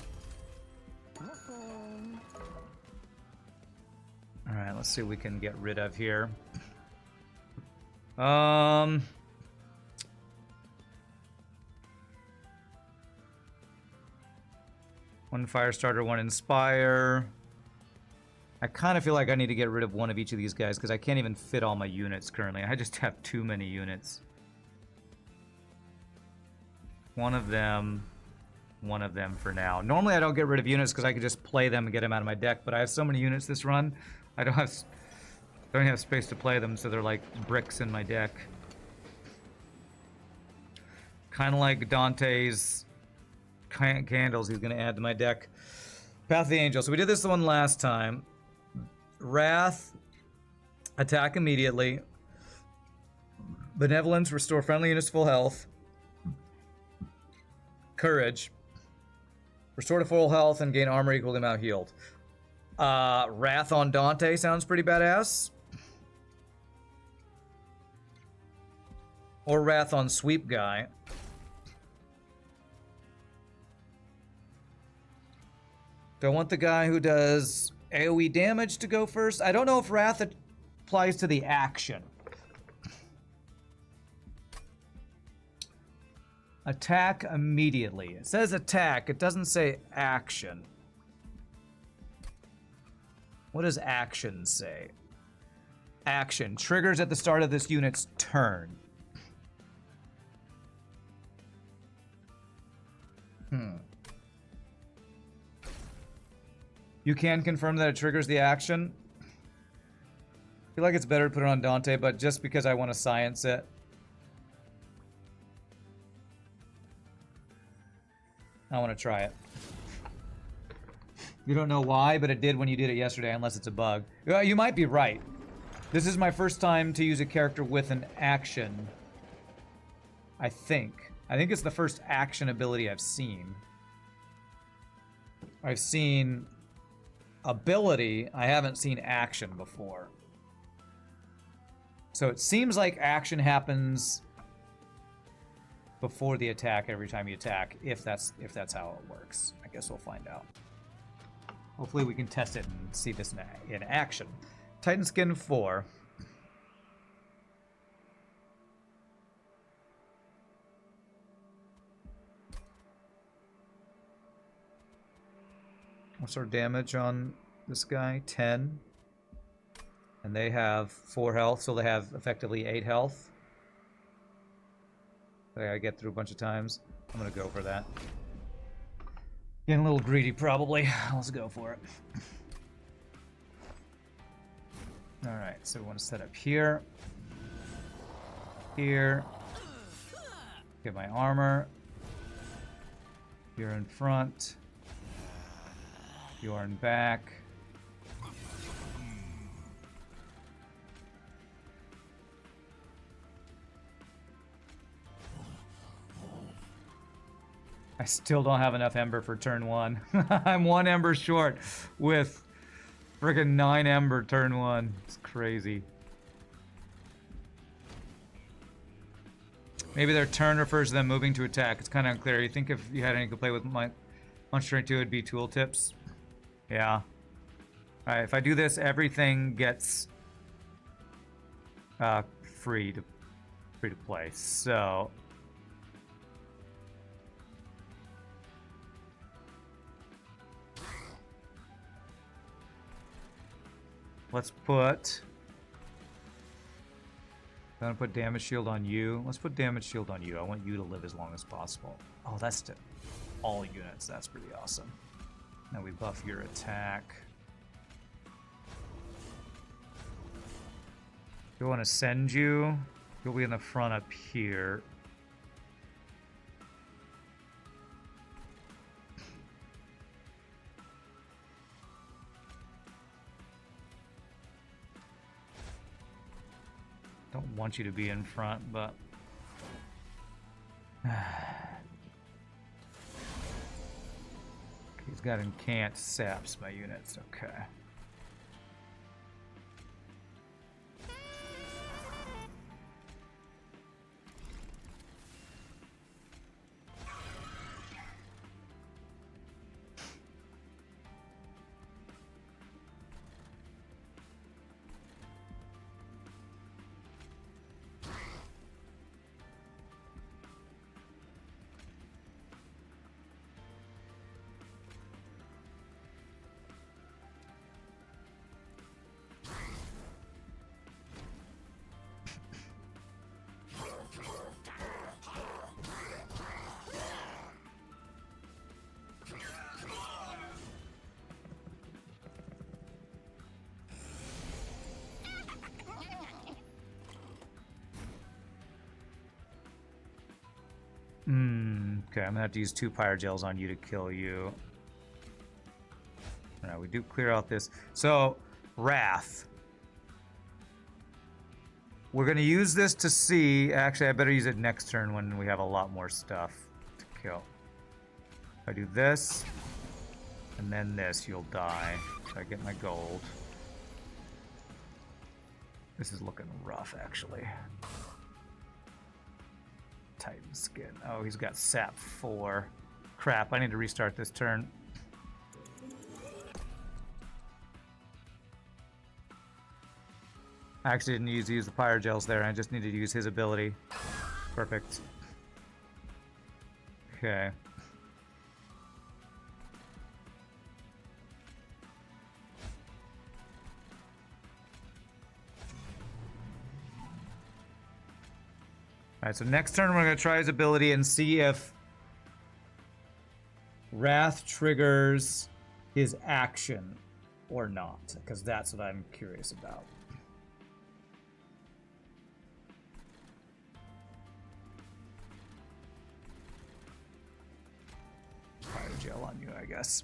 Alright, let's see what we can get rid of here. One Firestarter, 1 Inspire. I kind of feel like I need to get rid of one of each of these guys because I can't even fit all my units currently. I just have too many units. One of them for now. Normally I don't get rid of units because I could just play them and get them out of my deck, but I have so many units this run, I don't have space to play them, so they're like bricks in my deck. Kind of like Dante's candles he's going to add to my deck. Path of the Angel. So we did this one last time. Wrath, attack immediately. Benevolence, restore friendly units full health. Courage, restore to full health and gain armor equal to the amount healed. Wrath on Dante sounds pretty badass. Or Wrath on Sweep Guy. Do I want the guy who does AoE damage to go first? I don't know if Wrath applies to the action. Attack immediately. It says attack, it doesn't say action. What does action say? Action. Triggers at the start of this unit's turn. You can confirm that it triggers the action. I feel like it's better to put it on Dante, but just because I want to science it. I want to try it. You don't know why, but it did when you did it yesterday, unless it's a bug. You might be right. This is my first time to use a character with an action. I think. I think it's the first action ability I've seen. I've seen ability, I haven't seen action before. So it seems like action happens before the attack every time you attack, if that's how it works. I guess we'll find out. Hopefully we can test it and see this in action. Titan Skin 4. What's our damage on this guy? 10. And they have 4 health, so they have effectively 8 health. That I get through a bunch of times. I'm gonna go for that. Getting a little greedy, probably. Let's go for it. Alright, so we want to set up here. Here. Get my armor. You're in front. You're in back. I still don't have enough ember for turn 1. I'm 1 ember short with friggin' 9 ember turn 1. It's crazy. Maybe their turn refers to them moving to attack. It's kind of unclear. You think if you had any to play with my Monster 2, it'd be tooltips? Yeah. Alright, if I do this, everything gets free to play. So let's put... I'm gonna put damage shield on you. Let's put damage shield on you. I want you to live as long as possible. Oh, that's to all units. That's pretty awesome. Now we buff your attack. We want to send you. You'll be in the front up here. Don't want you to be in front, but he's got incant saps my units. Okay. Okay, I'm gonna have to use 2 pyre gels on you to kill you. Alright, we do clear out this. So, Wrath. We're gonna use this to see... Actually, I better use it next turn when we have a lot more stuff to kill. If I do this, and then this, you'll die. So I get my gold. This is looking rough, actually. Titan Skin. Oh, he's got sap 4. Crap, I need to restart this turn. I actually didn't use the pyre gels there. I just needed to use his ability. Perfect. Okay. Alright, so next turn we're going to try his ability and see if Wrath triggers his action or not, because that's what I'm curious about. Fire gel on you, I guess.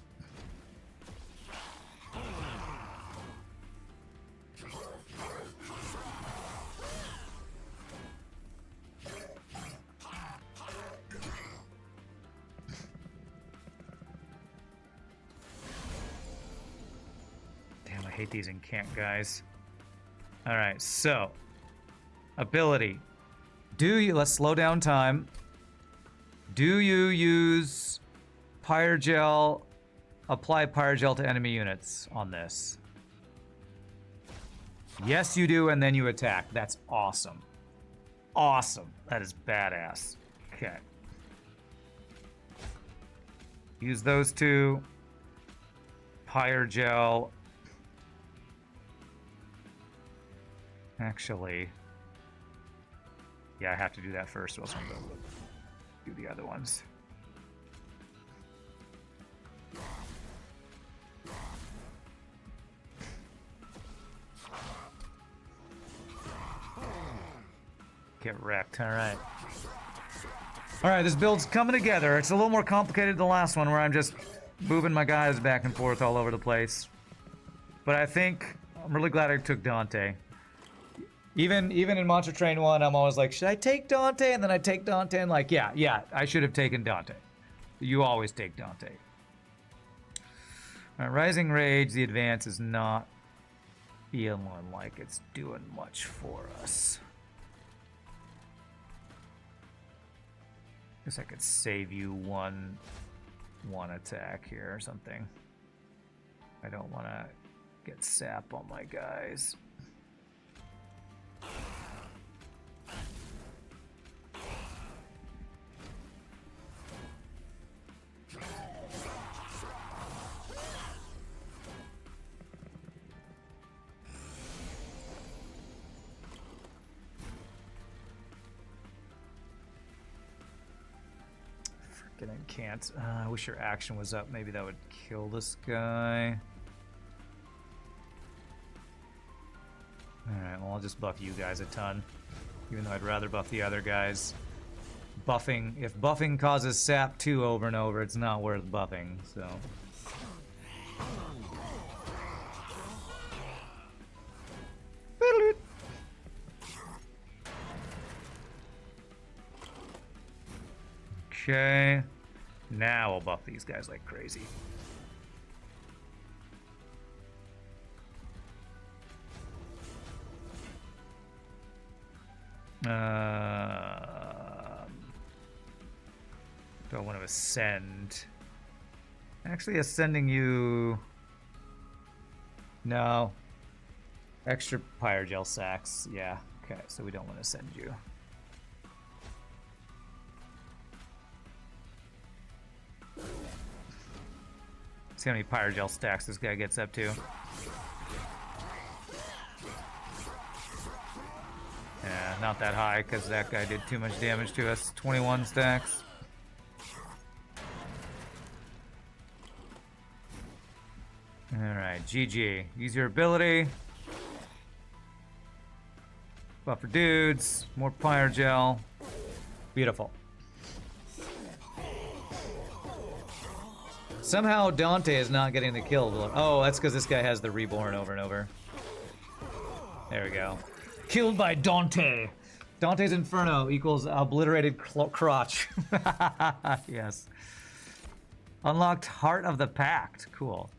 hate these incant guys. Alright, so. Ability. Let's slow down time. Do you use Pyrogel, apply Pyrogel to enemy units on this? Yes, you do, and then you attack. That's awesome. Awesome. That is badass. Okay. Use those two. Pyrogel. Actually, yeah, I have to do that first, or else I'm going to do the other ones. Get wrecked. All right. All right, this build's coming together. It's a little more complicated than the last one, where I'm just moving my guys back and forth all over the place. But I think I'm really glad I took Dante. Even in Monster Train 1, I'm always like, should I take Dante? And then I take Dante and like, yeah, I should have taken Dante. You always take Dante. All right, Rising Rage, the advance is not feeling like it's doing much for us. Guess I could save you one attack here or something. I don't want to get sap on my guys. Freaking can't. I wish your action was up. Maybe that would kill this guy. Alright, well, I'll just buff you guys a ton. Even though I'd rather buff the other guys. Buffing, if buffing causes sap 2 over and over, it's not worth buffing, so. Okay. Now we'll buff these guys like crazy. Don't want to ascend. Actually, ascending you. No. Extra Pyrogel sacks. Yeah. Okay, so we don't want to ascend you. See how many Pyrogel stacks this guy gets up to. Yeah, not that high because that guy did too much damage to us. 21 stacks. Alright, GG. Use your ability. Buffer dudes. More Pyrogel. Beautiful. Somehow Dante is not getting the kill. Oh, that's because this guy has the Reborn over and over. There we go. Killed by Dante. Dante's Inferno equals obliterated crotch. Yes. Unlocked Heart of the Pact. Cool.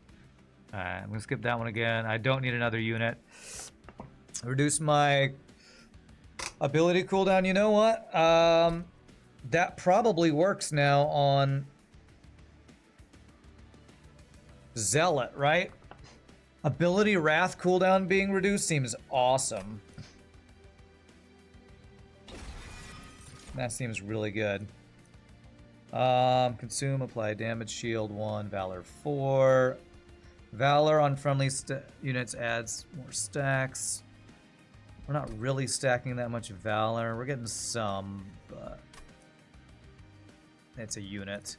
Alright, I'm gonna skip that one again. I don't need another unit. Reduce my ability cooldown. You know what? That probably works now on Zealot, right? Ability Wrath cooldown being reduced seems awesome. That seems really good. Consume, apply damage, shield 1, Valor 4. Valor on friendly units adds more stacks. We're not really stacking that much Valor. We're getting some, but it's a unit.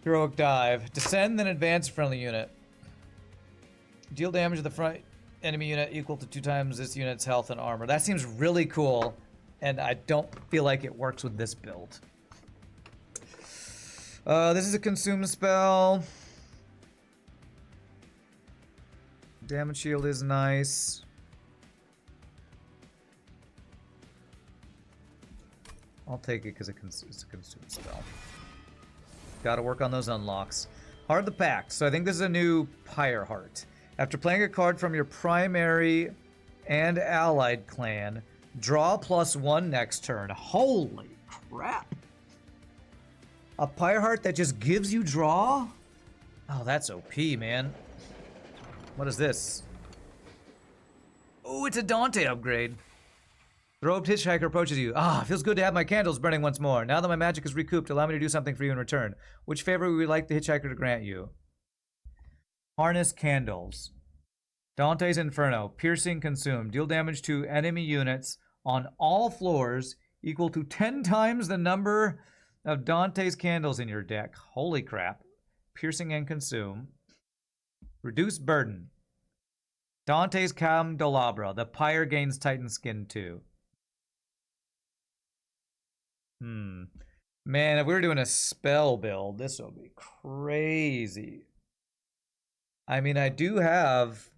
Heroic Dive. Descend, then advance friendly unit. Deal damage to the front enemy unit equal to 2 times this unit's health and armor. That seems really cool, and I don't feel like it works with this build. This is a consume spell. Damage shield is nice. I'll take it because it's a consume spell. Gotta work on those unlocks. Heart of the Pact. So I think this is a new Pyre Heart. After playing a card from your primary and allied clan, draw +1 next turn. Holy crap. A Pyreheart that just gives you draw? Oh, that's OP, man. What is this? Oh, it's a Dante upgrade. The robed hitchhiker approaches you. Ah, feels good to have my candles burning once more. Now that my magic is recouped, allow me to do something for you in return. Which favor would you like the hitchhiker to grant you? Harness candles. Dante's Inferno. Piercing consumed. Deal damage to enemy units on all floors equal to 10 times the number of Dante's candles in your deck. Holy crap. Piercing and consume. Reduce burden. Dante's Candelabra. The Pyre gains Titan Skin 2. Man, if we were doing a spell build, this would be crazy. I mean, I do have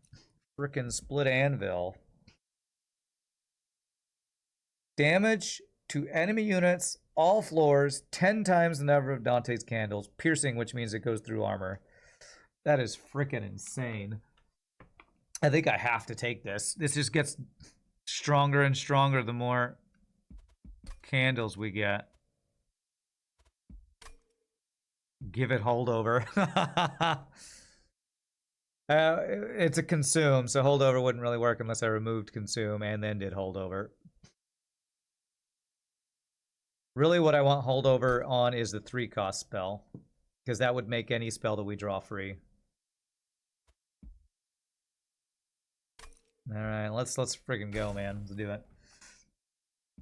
frickin' Split Anvil. Damage to enemy units, all floors, 10 times the number of Dante's candles. Piercing, which means it goes through armor. That is frickin' insane. I think I have to take this. This just gets stronger and stronger the more candles we get. Give it holdover. It's a consume, so holdover wouldn't really work unless I removed consume and then did holdover. Really what I want holdover on is the 3-cost spell, because that would make any spell that we draw free. Alright, let's friggin' go, man. Let's do it.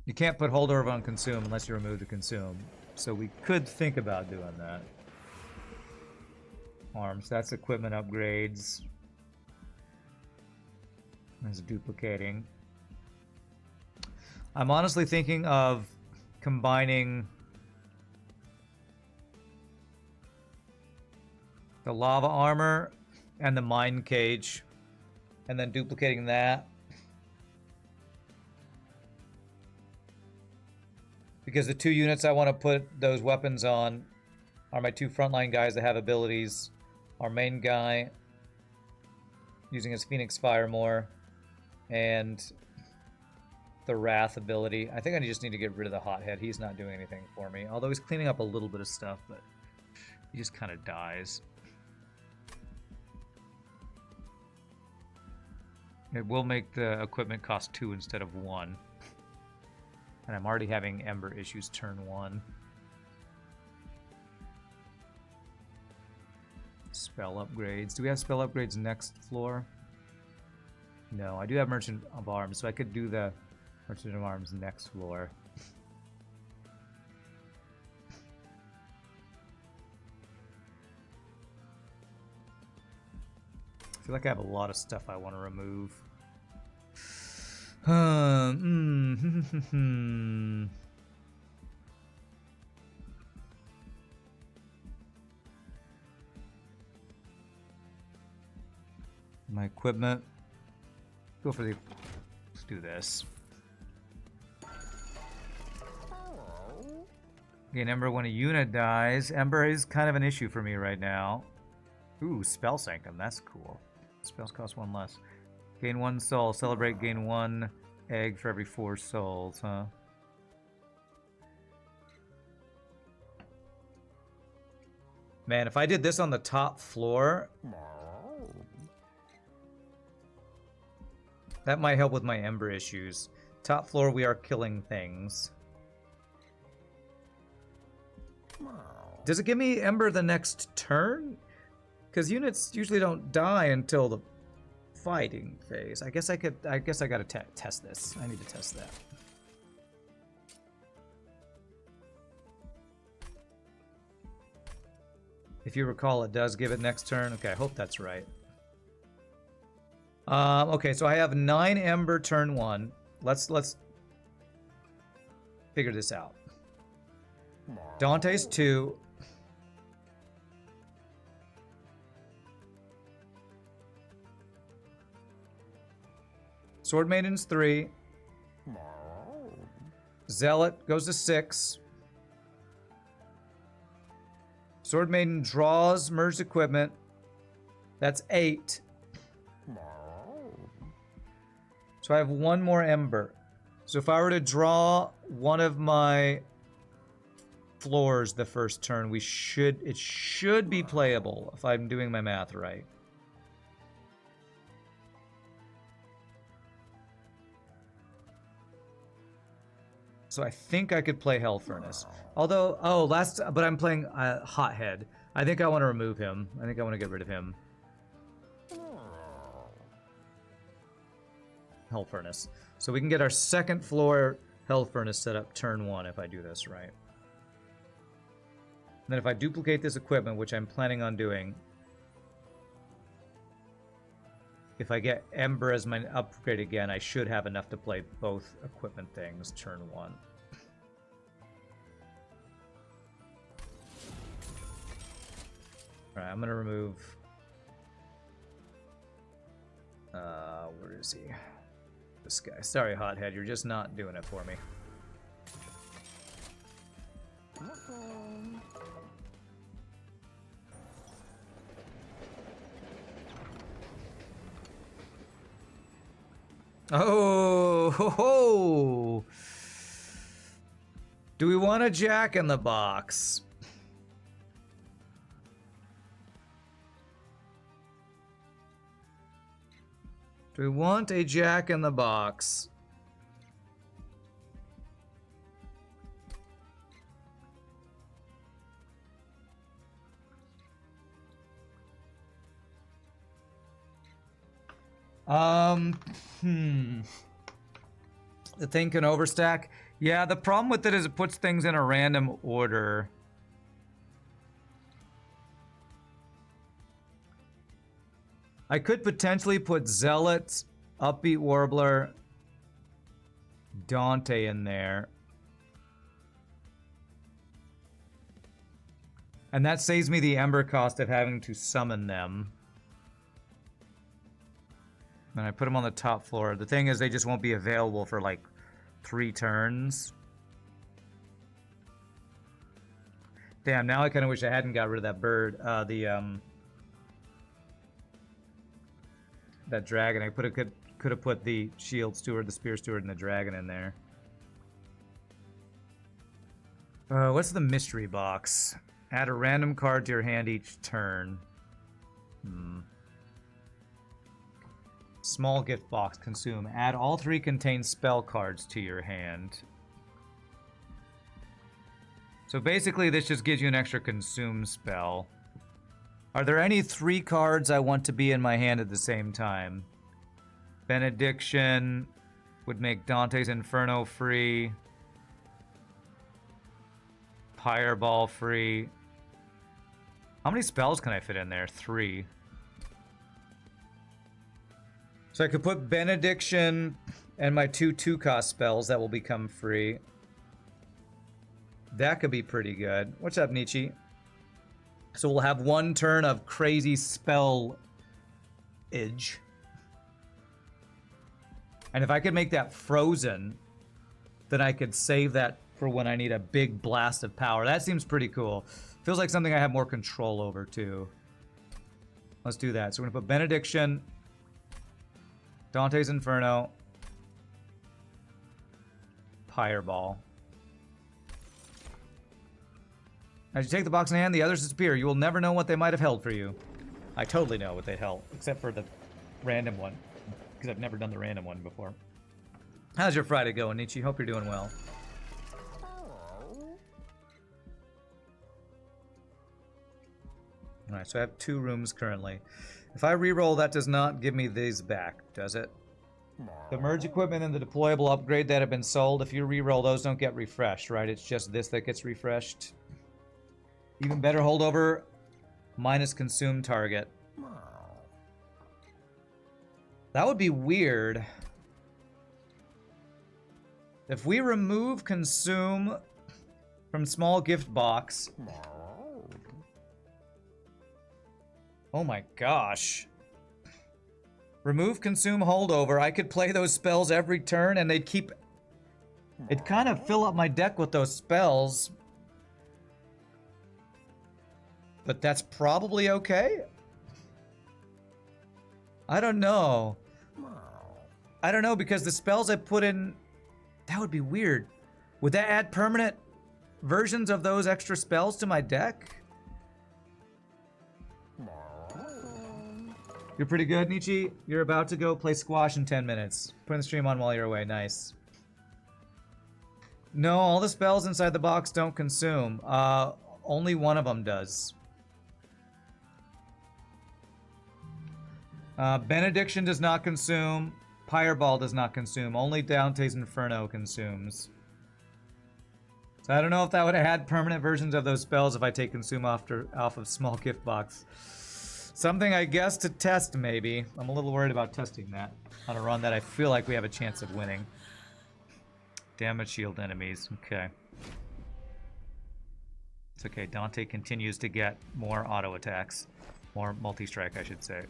You can't put holdover on consume unless you remove the consume. So we could think about doing that. Arms, that's equipment upgrades. That's duplicating. I'm honestly thinking of combining the lava armor and the mine cage, and then duplicating that. Because the 2 units I want to put those weapons on are my 2 frontline guys that have abilities. Our main guy using his Phoenix Fire more, and the Wrath ability. I think I just need to get rid of the Hothead. He's not doing anything for me, although he's cleaning up a little bit of stuff, but he just kind of dies. It will make the equipment cost 2 instead of 1. And I'm already having Ember issues turn 1. Spell upgrades. Do we have spell upgrades next floor? No, I do have Merchant of Arms, so I could do the Merchant of Arms next floor. I feel like I have a lot of stuff I want to remove. My equipment. Go for the... Let's do this. Gain Ember when a unit dies. Ember is kind of an issue for me right now. Ooh, Spell Sanctum. That's cool. Spells cost 1 less. Gain 1 soul. Celebrate, gain 1 egg for every 4 souls, huh? Man, if I did this on the top floor, that might help with my Ember issues. Top floor, we are killing things. Does it give me Ember the next turn? Because units usually don't die until the fighting phase. I guess I gotta test this. I need to test that. If you recall, it does give it next turn. Okay, I hope that's right. Okay, so I have 9 Ember turn 1. Let's figure this out. Dante's 2. Sword Maiden's 3. Zealot goes to 6. Sword Maiden draws merged equipment. That's 8. So I have one more Ember. So if I were to draw one of my floors the first turn, it should be playable if I'm doing my math right. So I think I could play Hell Furnace. Although, but I'm playing Hothead. I think I want to remove him. I think I want to get rid of him. Hell Furnace. So we can get our second floor Hell Furnace set up turn 1 if I do this right. And then if I duplicate this equipment, which I'm planning on doing, if I get Ember as my upgrade again, I should have enough to play both equipment things turn 1. Alright, I'm going to remove... where is he? This guy. Sorry, Hothead, you're just not doing it for me. Oh, ho, ho. Do we want a Jack in the Box? Do we want a Jack in the Box? The thing can overstack. Yeah, the problem with it is it puts things in a random order. I could potentially put Zealot, Upbeat Warbler, Dante in there. And that saves me the Ember cost of having to summon them. And I put them on the top floor. The thing is, they just won't be available for like 3 turns. Damn, now I kind of wish I hadn't got rid of that bird. That dragon. I could have put the shield steward, the spear steward, and the dragon in there. What's the mystery box? Add a random card to your hand each turn. Small gift box. Consume. Add all 3 contained spell cards to your hand. So basically this just gives you an extra consume spell. Are there any 3 cards I want to be in my hand at the same time? Benediction would make Dante's Inferno free. Pyreball free. How many spells can I fit in there? 3. So I could put Benediction and my 2 cost spells that will become free. That could be pretty good. What's up, Nietzsche? So we'll have 1 turn of crazy spell edge. And if I could make that frozen, then I could save that for when I need a big blast of power. That seems pretty cool. Feels like something I have more control over, too. Let's do that. So we're going to put Benediction, Dante's Inferno, Pyreball. As you take the box in hand, the others disappear. You will never know what they might have held for you. I totally know what they held, except for the random one, because I've never done the random one before. How's your Friday going, Nietzsche? Hope you're doing well. Alright, so I have 2 rooms currently. If I reroll, that does not give me these back, does it? The merge equipment and the deployable upgrade that have been sold, if you reroll, those don't get refreshed, right? It's just this that gets refreshed. Even better holdover, minus consume target. That would be weird. If we remove consume from small gift box. Oh my gosh. Remove consume holdover. I could play those spells every turn and they'd keep... It'd kind of fill up my deck with those spells. But that's probably okay. I don't know. I don't know because the spells I put in, that would be weird. Would that add permanent versions of those extra spells to my deck? You're pretty good, Nietzsche. You're about to go play squash in 10 minutes. Putting the stream on while you're away. Nice. No, all the spells inside the box don't consume. Only one of them does. Benediction does not consume. Pyreball does not consume. Only Dante's Inferno consumes. So I don't know if that would have had permanent versions of those spells if I take consume off of small gift box. Something I guess to test maybe. I'm a little worried about testing that on a run that I feel like we have a chance of winning. Damage shield enemies. Okay. It's okay. Dante continues to get more auto attacks. More multi-strike, I should say.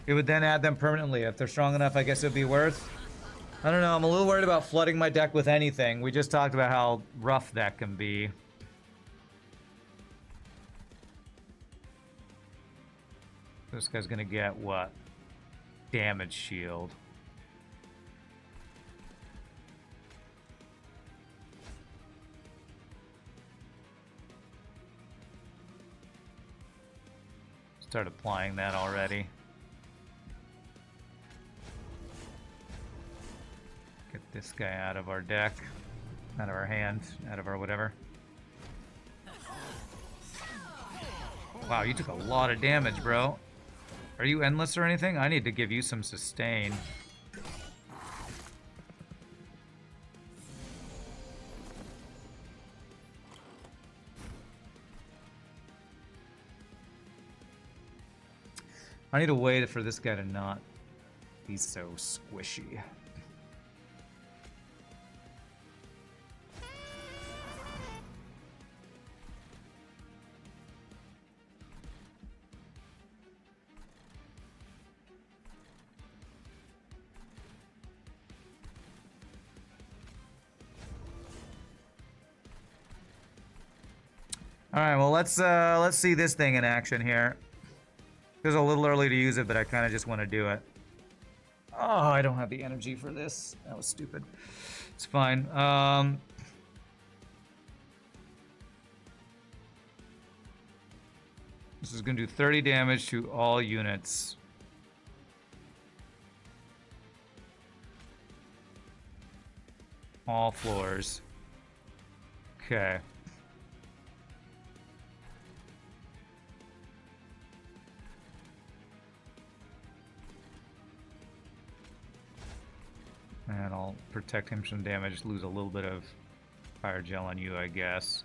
It would then add them permanently. If they're strong enough, I guess it would be worth. I don't know. I'm a little worried about flooding my deck with anything. We just talked about how rough that can be. This guy's gonna get what? Damage shield. Start applying that already. Get this guy out of our deck, out of our hand, out of our whatever. Wow, you took a lot of damage, bro. Are you endless or anything? I need to give you some sustain. I need to wait for this guy to not be so squishy. All right, well let's see this thing in action here. It was a little early to use it, but I kind of just want to do it. Oh, I don't have the energy for this. That was stupid. It's fine. This is going to do 30 damage to all units. All floors. Okay. And I'll protect him from damage, lose a little bit of fire gel on you, I guess.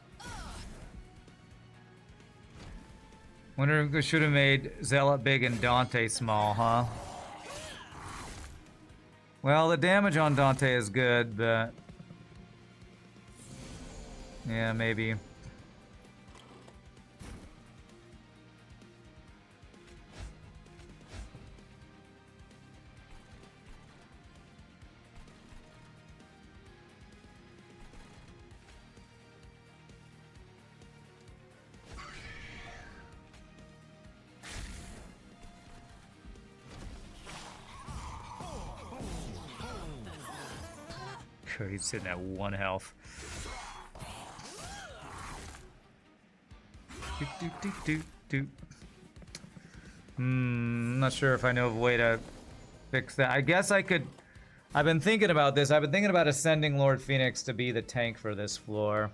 Wonder if we should have made Zealot big and Dante small, huh? Well, the damage on Dante is good, but... yeah, maybe. He's sitting at 1 health. I'm not sure if I know of a way to fix that. I guess I could... I've been thinking about this. I've been thinking about ascending Lord Fenix to be the tank for this floor.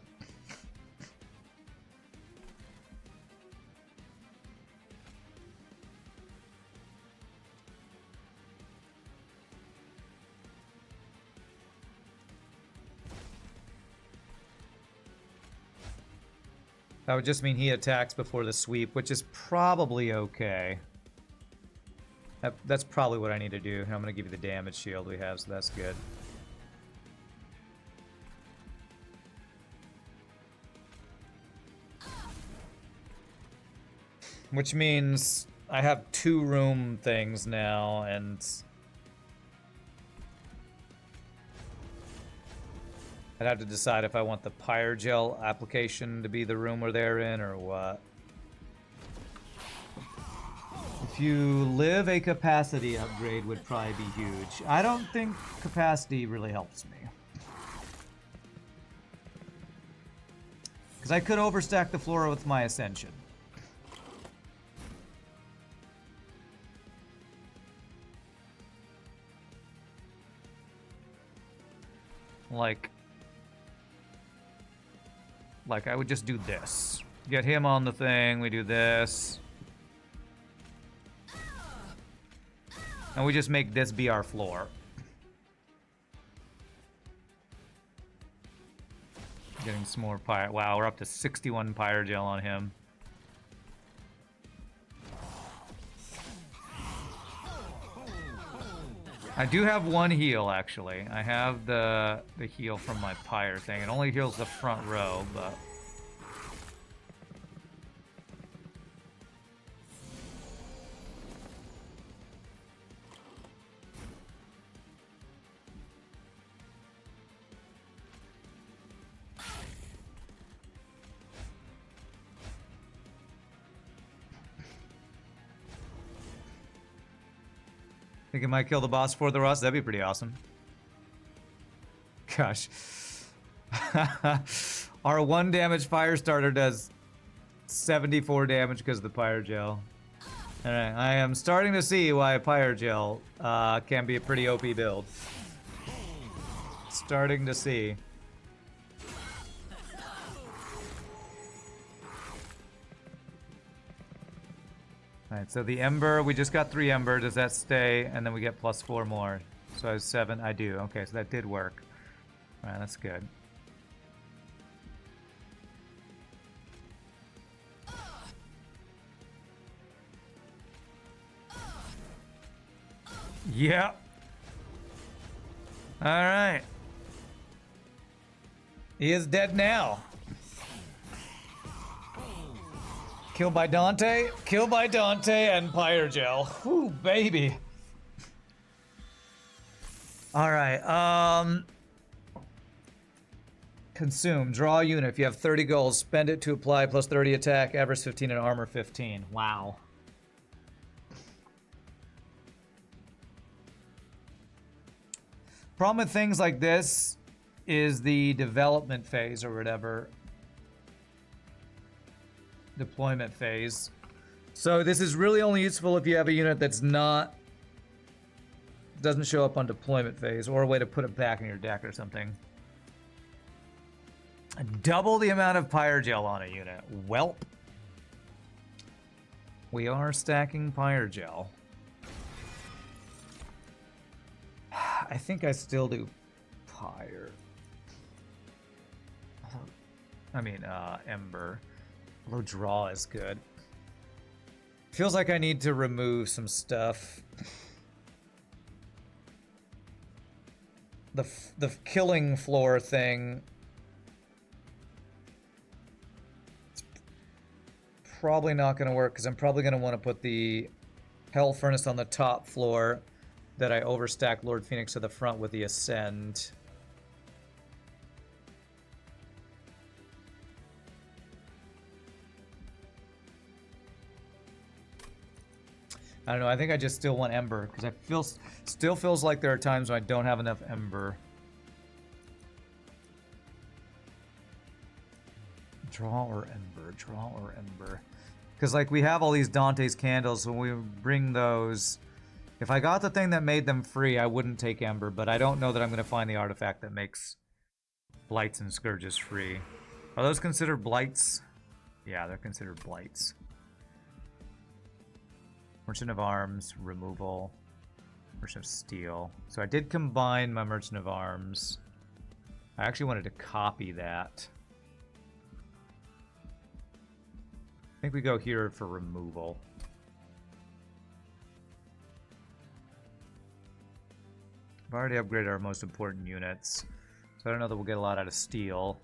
That would just mean he attacks before the sweep, which is probably okay. That's probably what I need to do. I'm going to give you the damage shield we have, so that's good. Which means I have 2-room things now, and I'd have to decide if I want the Pyrogel application to be the room where they're in or what. If you live, a capacity upgrade would probably be huge. I don't think capacity really helps me. Because I could overstack the floor with my Ascension. Like I would just do this. Get him on the thing, we do this. And we just make this be our floor. Getting some more pyro. Wow, we're up to 61 Pyrogel on him. I do have one heal, actually. I have the heal from my Pyre thing. It only heals the front row, but... Think it might kill the boss for the Rust? That'd be pretty awesome. Gosh. Our 1 damage fire starter does 74 damage because of the Pyrogel. Alright, I am starting to see why Pyrogel can be a pretty OP build. Starting to see. Alright, so the Ember, we just got 3 Ember. Does that stay? And then we get +4 more. So I have 7. I do. Okay, so that did work. Alright, that's good. Yeah. Alright. He is dead now. Killed by Dante, and Pyrogel. Whew, baby. Alright, consume. Draw a unit. If you have 30 gold, spend it to apply +30 attack, average 15, and armor 15. Wow. Problem with things like this is the development phase or whatever. Deployment phase. So this is really only useful if you have a unit that's doesn't show up on deployment phase, or a way to put it back in your deck or something. Double the amount of Pyrogel on a unit. Welp. We are stacking Pyrogel. I think I still do Pyre. I mean, Ember. Low draw is good. Feels like I need to remove some stuff. The killing floor thing. It's probably not going to work because I'm probably going to want to put the Hell Furnace on the top floor that I overstack Lord Fenix to the front with the Ascend. I don't know, I think I just still want Ember, because still feels like there are times when I don't have enough Ember. Draw or Ember, draw or Ember. Because like we have all these Dante's candles, when we bring those, if I got the thing that made them free, I wouldn't take Ember, but I don't know that I'm going to find the artifact that makes Blights and Scourges free. Are those considered Blights? Yeah, they're considered Blights. Merchant of Arms, removal, Merchant of Steel. So I did combine my Merchant of Arms. I actually wanted to copy that. I think we go here for removal. We've already upgraded our most important units, so I don't know that we'll get a lot out of Steel.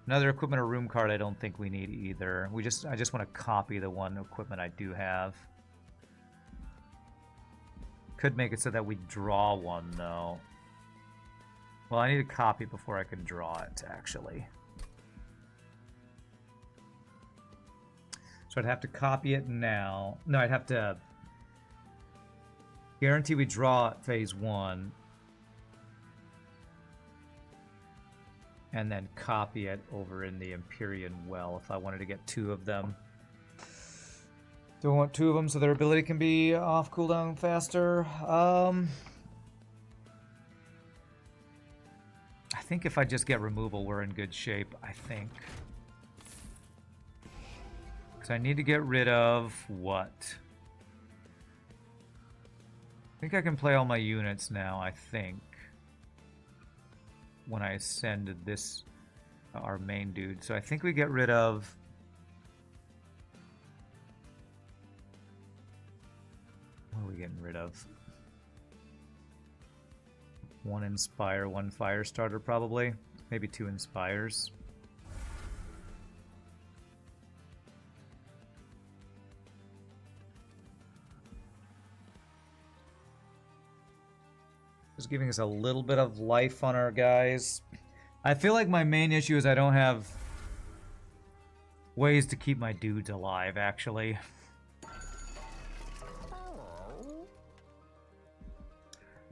Another equipment or room card I don't think we need either. I just want to copy the one equipment I do have. Could make it so that we draw one, though. Well, I need to copy before I can draw it, actually. So I'd have to copy it now. No, I'd have to guarantee we draw at phase 1. And then copy it over in the Empyrean Well if I wanted to get 2 of them. Do I want 2 of them so their ability can be off cooldown faster? I think if I just get removal, we're in good shape, I think. Because I need to get rid of what? I think I can play all my units now, I think. When I send this, our main dude. So I think we get rid of... What are we getting rid of? 1 Inspire, 1 Firestarter probably. Maybe 2 Inspires. Just giving us a little bit of life on our guys. I feel like my main issue is I don't have ways to keep my dudes alive, actually. I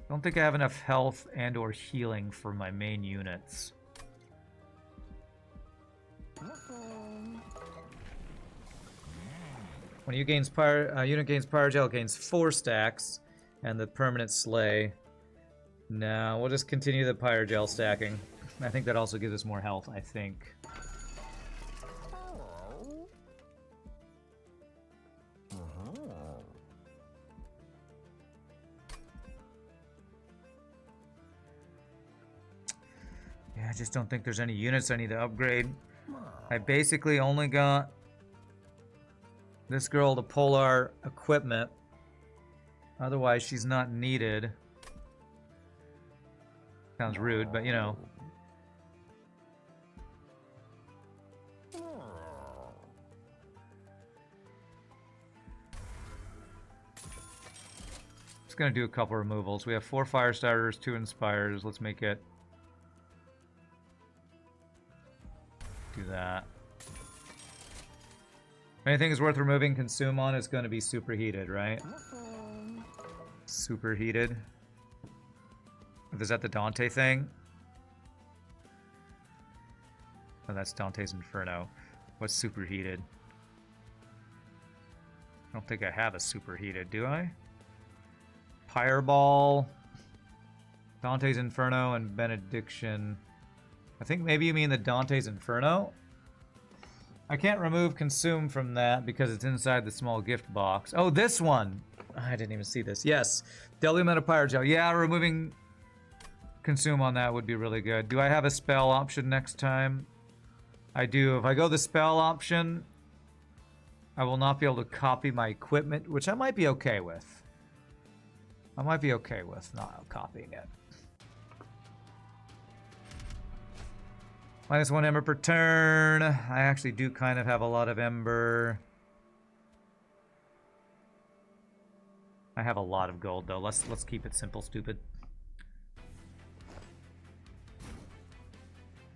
don't think I have enough health and or healing for my main units. When you gains unit gains Pyrogel, gains 4 stacks, and the permanent slay. No, we'll just continue the Pyrogel stacking. I think that also gives us more health, I think. Yeah, I just don't think there's any units I need to upgrade. I basically only got this girl to pull our equipment. Otherwise, she's not needed. Sounds rude, but you know. Just gonna do a couple removals. We have 4 Firestarters, 2 Inspires. Let's make it. Do that. Anything is worth removing consume on is going to be superheated, right? Superheated. Is that the Dante thing? Oh, that's Dante's Inferno. What's superheated? I don't think I have a superheated, do I? Pyreball, Dante's Inferno, and Benediction. I think maybe you mean the Dante's Inferno? I can't remove Consume from that because it's inside the small gift box. Oh, this one! I didn't even see this. Yes. Delument of Pyrogel. Yeah, removing Consume on that would be really good. Do I have a spell option next time? I do. If I go the spell option, I will not be able to copy my equipment, which I might be okay with. I might be okay with not copying it. -1 Ember per turn. I actually do kind of have a lot of Ember. I have a lot of gold though. Let's keep it simple, stupid.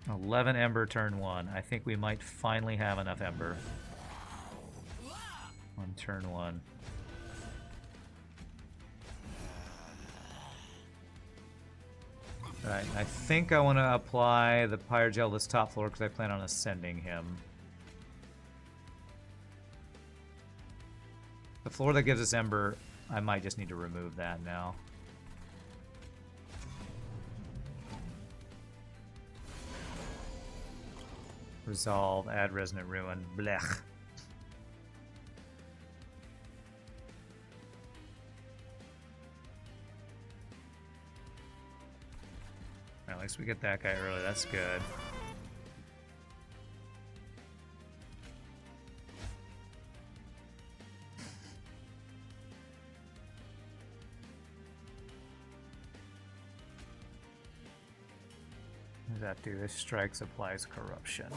11 Ember turn 1. I think we might finally have enough Ember on turn 1. Alright, I think I want to apply the Pyrogel this top floor because I plan on ascending him. The floor that gives us Ember, I might just need to remove that now. Resolve, add Resonant Ruin, blech. At least we get that guy early, that's good. What does that do? This strikes applies corruption.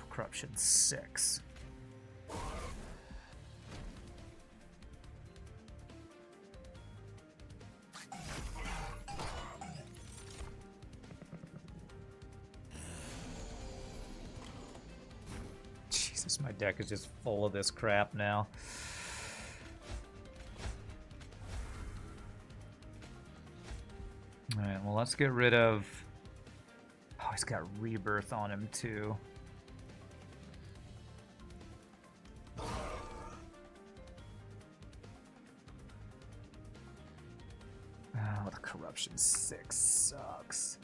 Corruption 6. Jesus, my deck is just full of this crap now. Alright, well, let's get rid of... Oh, he's got Rebirth on him, too. Oh, the Corruption 6 sucks.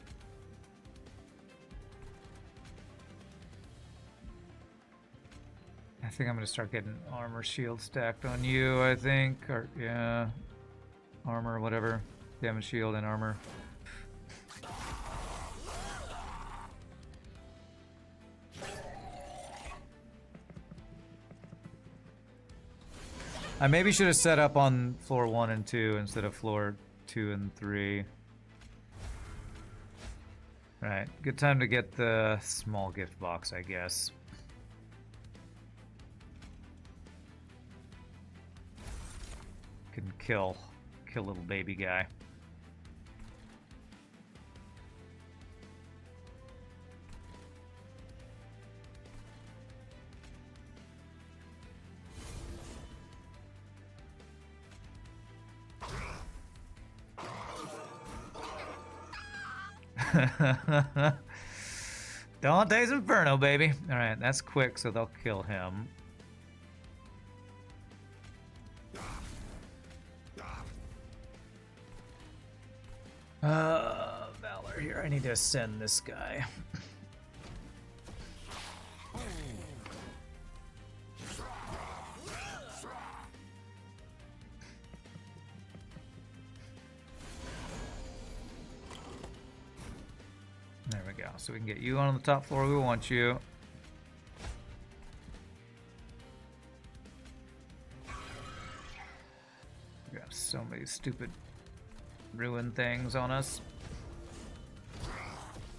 I think I'm going to start getting armor shield stacked on you, I think. Or, yeah, armor, whatever. Damage shield and armor. I maybe should have set up on floor 1 and 2 instead of floor 2 and 3. Right, good time to get the small gift box, I guess. Can kill little baby guy. Dante's Inferno, baby. Alright, that's quick, so they'll kill him. Valor here. I need to ascend this guy. There we go. So we can get you on the top floor. We want you. We got so many stupid ruin things on us.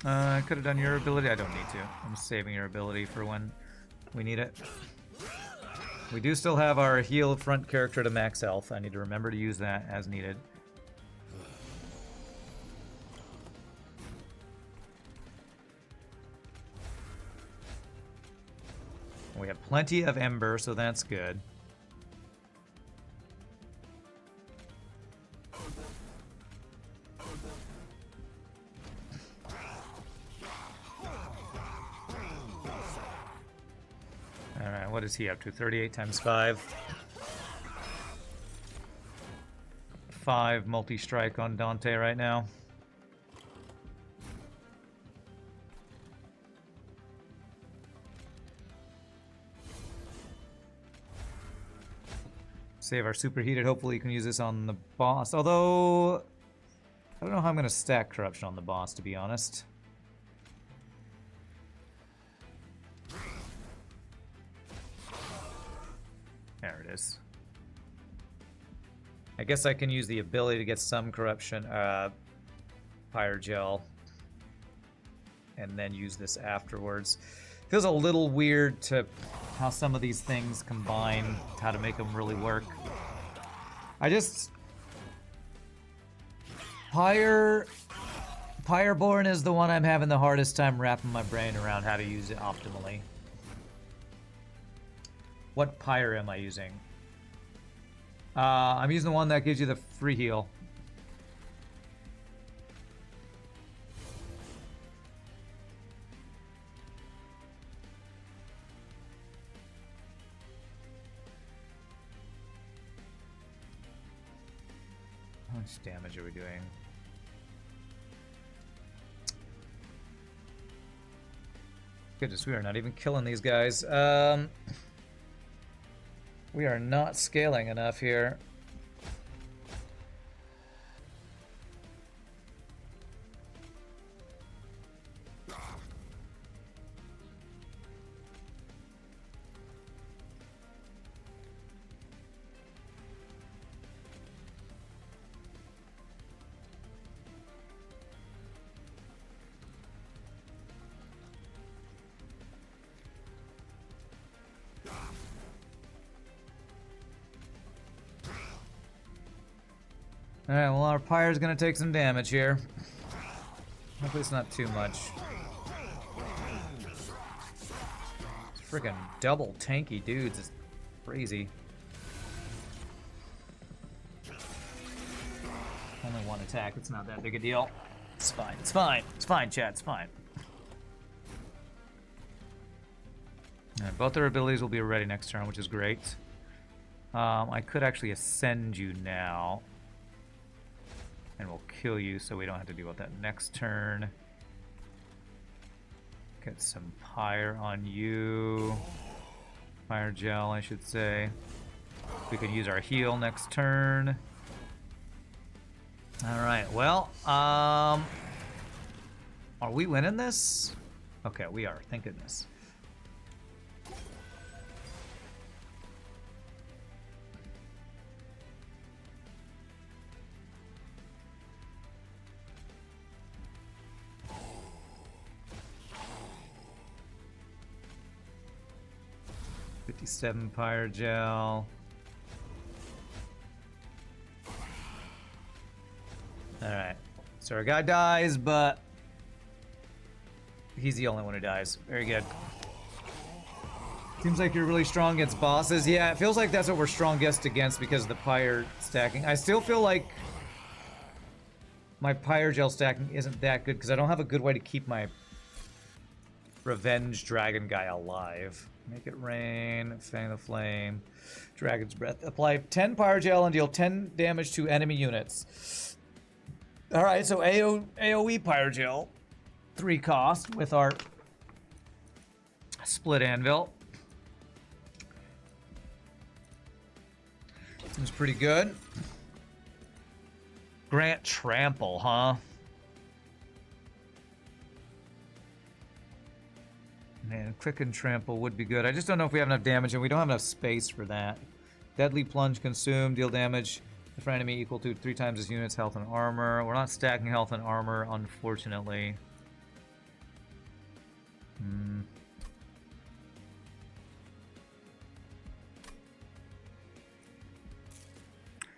I could have done your ability. I don't need to. I'm saving your ability for when we need it. We do still have our heal front character to max health. I need to remember to use that as needed. We have plenty of Ember, so that's good. Alright, what is he up to? 38 times 5. 5 multi-strike on Dante right now. Save our superheated. Hopefully you can use this on the boss. Although, I don't know how I'm going to stack corruption on the boss, to be honest. There it is. I guess I can use the ability to get some corruption, Pyrogel, and then use this afterwards. Feels a little weird to how some of these things combine, how to make them really work. I just... Pyreborne is the one I'm having the hardest time wrapping my brain around how to use it optimally. What Pyre am I using? I'm using the one that gives you the free heal. How much damage are we doing? Goodness, we are not even killing these guys. We are not scaling enough here. Alright, well, our Pyre's gonna take some damage here. Hopefully it's not too much. Freaking double tanky dudes. It's crazy. Only one attack. It's not that big a deal. It's fine. It's fine. It's fine, chat. It's fine. Alright, both their abilities will be ready next turn, which is great. I could actually ascend you now. And we'll kill you so we don't have to deal with that next turn. Get some Pyre on you. Fire Gel, I should say. We could use our heal next turn. Alright, well, are we winning this? Okay, we are, thank goodness. $57 Pyre Gel. Alright. So our guy dies, but he's the only one who dies. Very good. Seems like you're really strong against bosses. Yeah, it feels like that's what we're strongest against because of the Pyre stacking. I still feel like my Pyre Gel stacking isn't that good because I don't have a good way to keep my Revenge Dragon guy alive. Make it rain, Fang the Flame, Dragon's Breath. Apply 10 Pyre Gel and deal 10 damage to enemy units. Alright, so AoE Pyre Gel. 3 cost with our Split Anvil. Seems pretty good. Grant Trample, huh? Man, Quick and Trample would be good. I just don't know if we have enough damage, and we don't have enough space for that. Deadly Plunge, Consume, deal damage for enemy equal to 3 times its unit's health and armor. We're not stacking health and armor, unfortunately.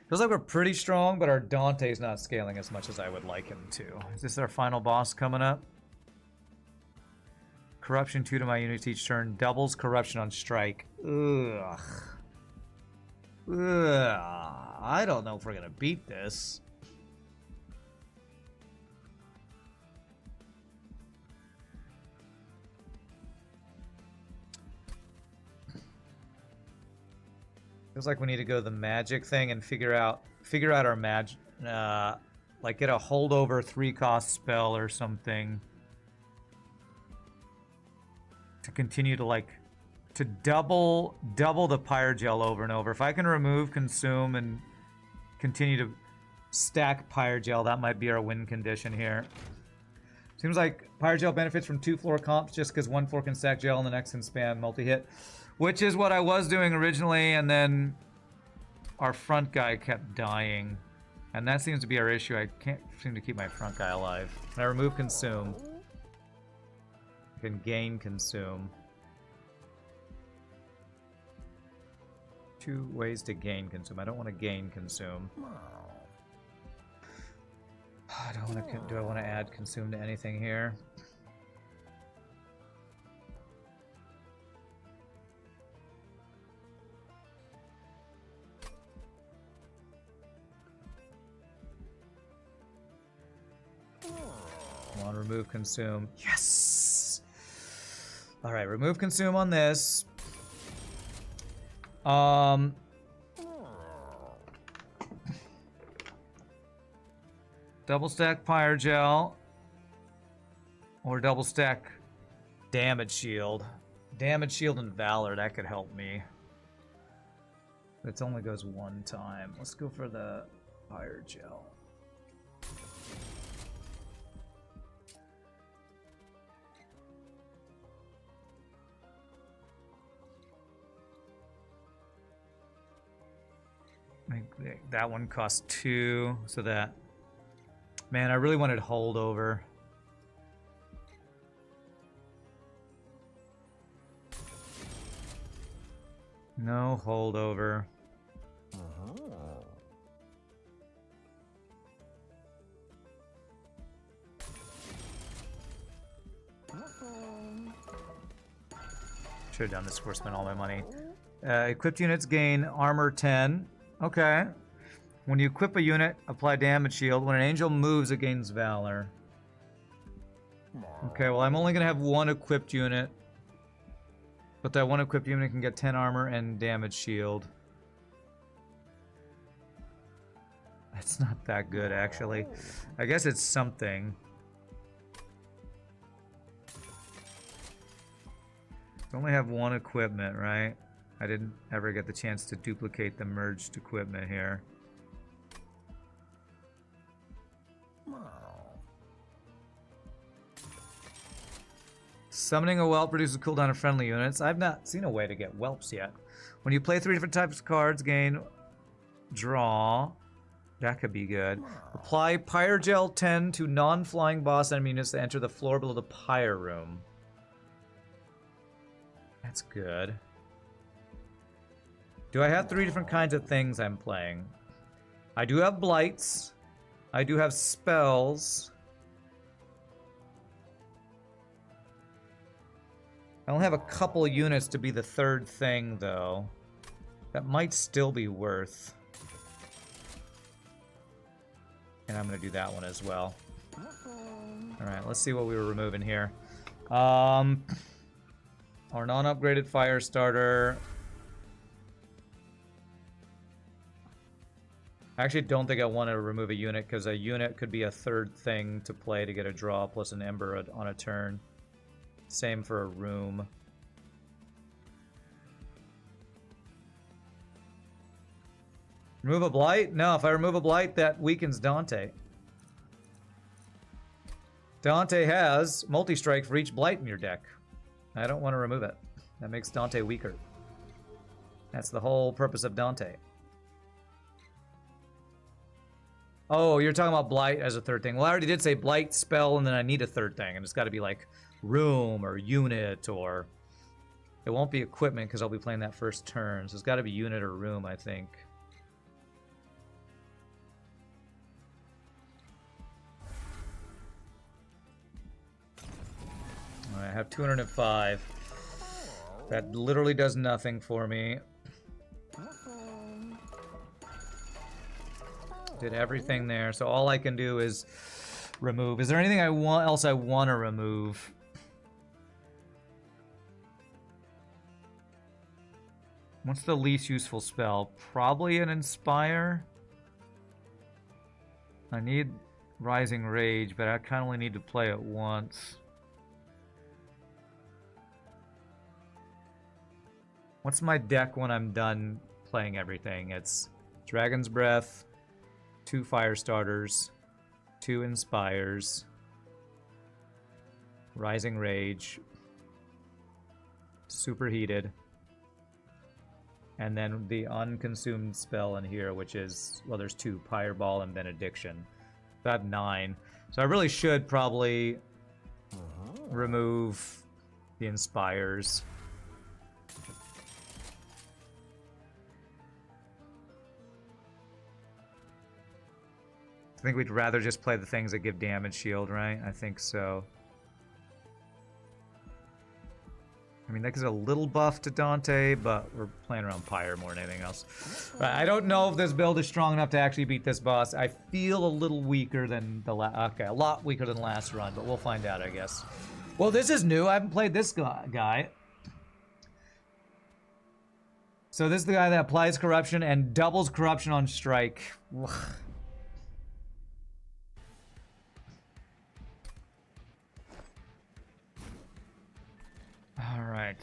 Feels like we're pretty strong, but our Dante's not scaling as much as I would like him to. Is this our final boss coming up? Corruption 2 to my units each turn. Doubles corruption on strike. Ugh. Ugh. I don't know if we're gonna beat this. Feels like we need to go the magic thing and figure out our magic. Like get a holdover 3-cost spell or something to continue to double the Pyre Gel over and over. If I can remove Consume and continue to stack Pyre Gel, that might be our win condition here. Seems like Pyre Gel benefits from 2 floor comps just because 1 floor can stack gel and the next can spam multi-hit, which is what I was doing originally, and then our front guy kept dying. And that seems to be our issue. I can't seem to keep my front guy alive. When I remove Consume, I can gain Consume. 2 ways to gain Consume. I don't want to gain Consume. I don't want to. Do I want to add Consume to anything here? I want to remove Consume. Yes! Alright, remove Consume on this. Double stack Pyre Gel. Or double stack Damage Shield. Damage Shield and Valor, that could help me. It only goes 1 time. Let's go for the Pyre Gel. That one costs 2, so that... Man, I really wanted holdover. No holdover. Should have done this before I spent all my money. Equipped units gain armor 10. Okay. When you equip a unit, apply damage shield. When an angel moves, it gains valor. Okay, well, I'm only going to have one equipped unit. But that one equipped unit can get 10 armor and damage shield. That's not that good, actually. I guess it's something. I only have one equipment, right? I didn't ever get the chance to duplicate the merged equipment here. Summoning a whelp reduces cooldown of friendly units. I've not seen a way to get whelps yet. When you play 3 different types of cards, gain draw. That could be good. Apply Pyre 10 to non-flying boss enemy units that enter the floor below the Pyre room. That's good. Do I have 3 different kinds of things I'm playing? I do have blights. I do have spells. I only have a couple units to be the third thing, though. That might still be worth. And I'm going to do that one as well. Alright, let's see what we were removing here. Our non-upgraded fire starter. I actually don't think I want to remove a unit, because a unit could be a third thing to play to get a draw plus an ember on a turn. Same for a room. Remove a blight? No, if I remove a blight, that weakens Dante. Dante has multi-strike for each blight in your deck. I don't want to remove it. That makes Dante weaker. That's the whole purpose of Dante. Oh, you're talking about blight as a third thing. Well, I already did say blight, spell, and then I need a third thing. And it's got to be like room or unit, or... It won't be equipment because I'll be playing that first turn. So it's got to be unit or room, I think. I have 205. That literally does nothing for me. Did everything there, so all I can do is remove. Is there anything else I want to remove? What's the least useful spell? Probably an Inspire. I need Rising Rage, but I kind of only need to play it once. What's my deck when I'm done playing everything? It's Dragon's Breath, 2 Fire Starters, 2 Inspires, Rising Rage, Superheated, and then the unconsumed spell in here, which is, well, there's 2, Pyreball and Benediction. So I have 9. So I really should probably remove the Inspires. I think we'd rather just play the things that give damage shield, right? I think so. I mean, that gives a little buff to Dante, but we're playing around Pyre more than anything else. But I don't know if this build is strong enough to actually beat this boss. I feel a little weaker than the okay, a lot weaker than last run, but we'll find out, I guess. Well, this is new. I haven't played this guy. So this is the guy that applies corruption and doubles corruption on strike. Alright.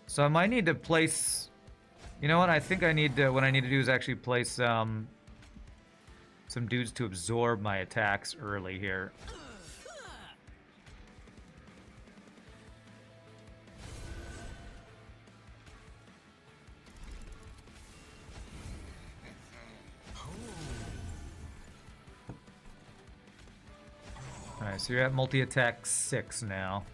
So I might need to place... You know what? I think I need to... What I need to do is actually place some dudes to absorb my attacks early here. Alright, so you're at multi-attack 6 now.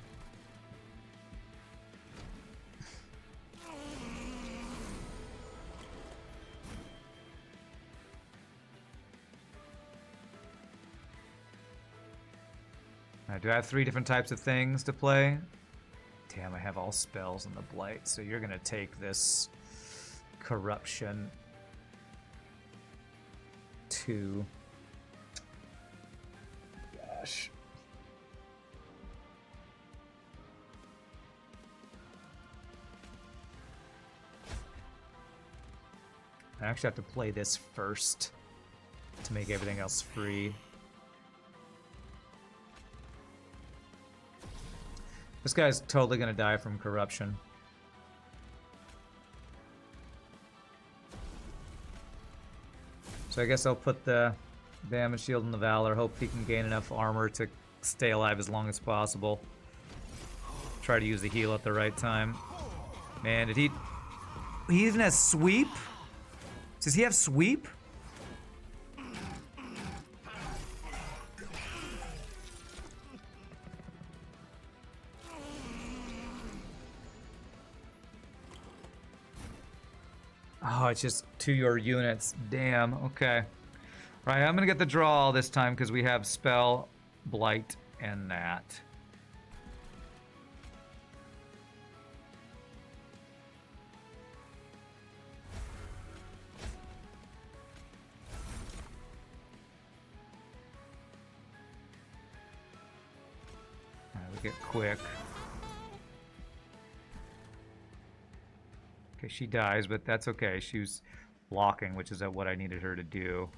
Do I have 3 different types of things to play? Damn, I have all spells on the blight, so you're gonna take this corruption 2. Gosh. I actually have to play this first to make everything else free. This guy's totally gonna die from corruption. So I guess I'll put the damage shield in the Valor, hope he can gain enough armor to stay alive as long as possible. Try to use the heal at the right time. Man, did he even has sweep? Does he have sweep? Oh, it's just to your units. Damn, okay. Right, I'm gonna get the draw this time because we have spell, blight, and that. Get quick. Okay, she dies, but that's okay. She was blocking, which is what I needed her to do.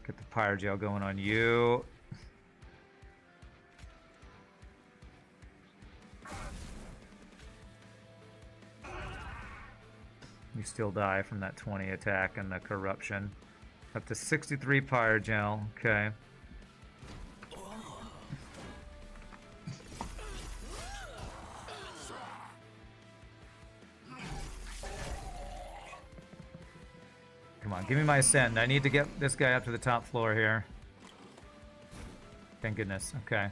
Get the Pyregel going on you. You still die from that 20 attack and the corruption. Up to 63 Pyregel. Okay. Come on, give me my ascend. I need to get this guy up to the top floor here. Thank goodness. Okay.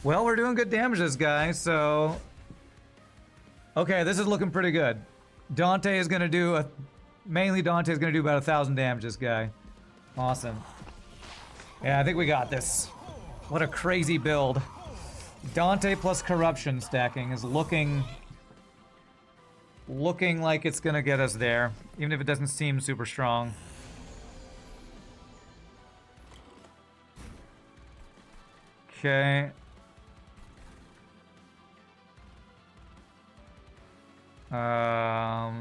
Well, we're doing good damage this guy, so... Okay, this is looking pretty good. Dante is gonna do mainly Dante is gonna do about 1,000 damage this guy. Awesome. Yeah, I think we got this. What a crazy build. Dante plus corruption stacking is looking like it's gonna get us there, even if it doesn't seem super strong. Okay.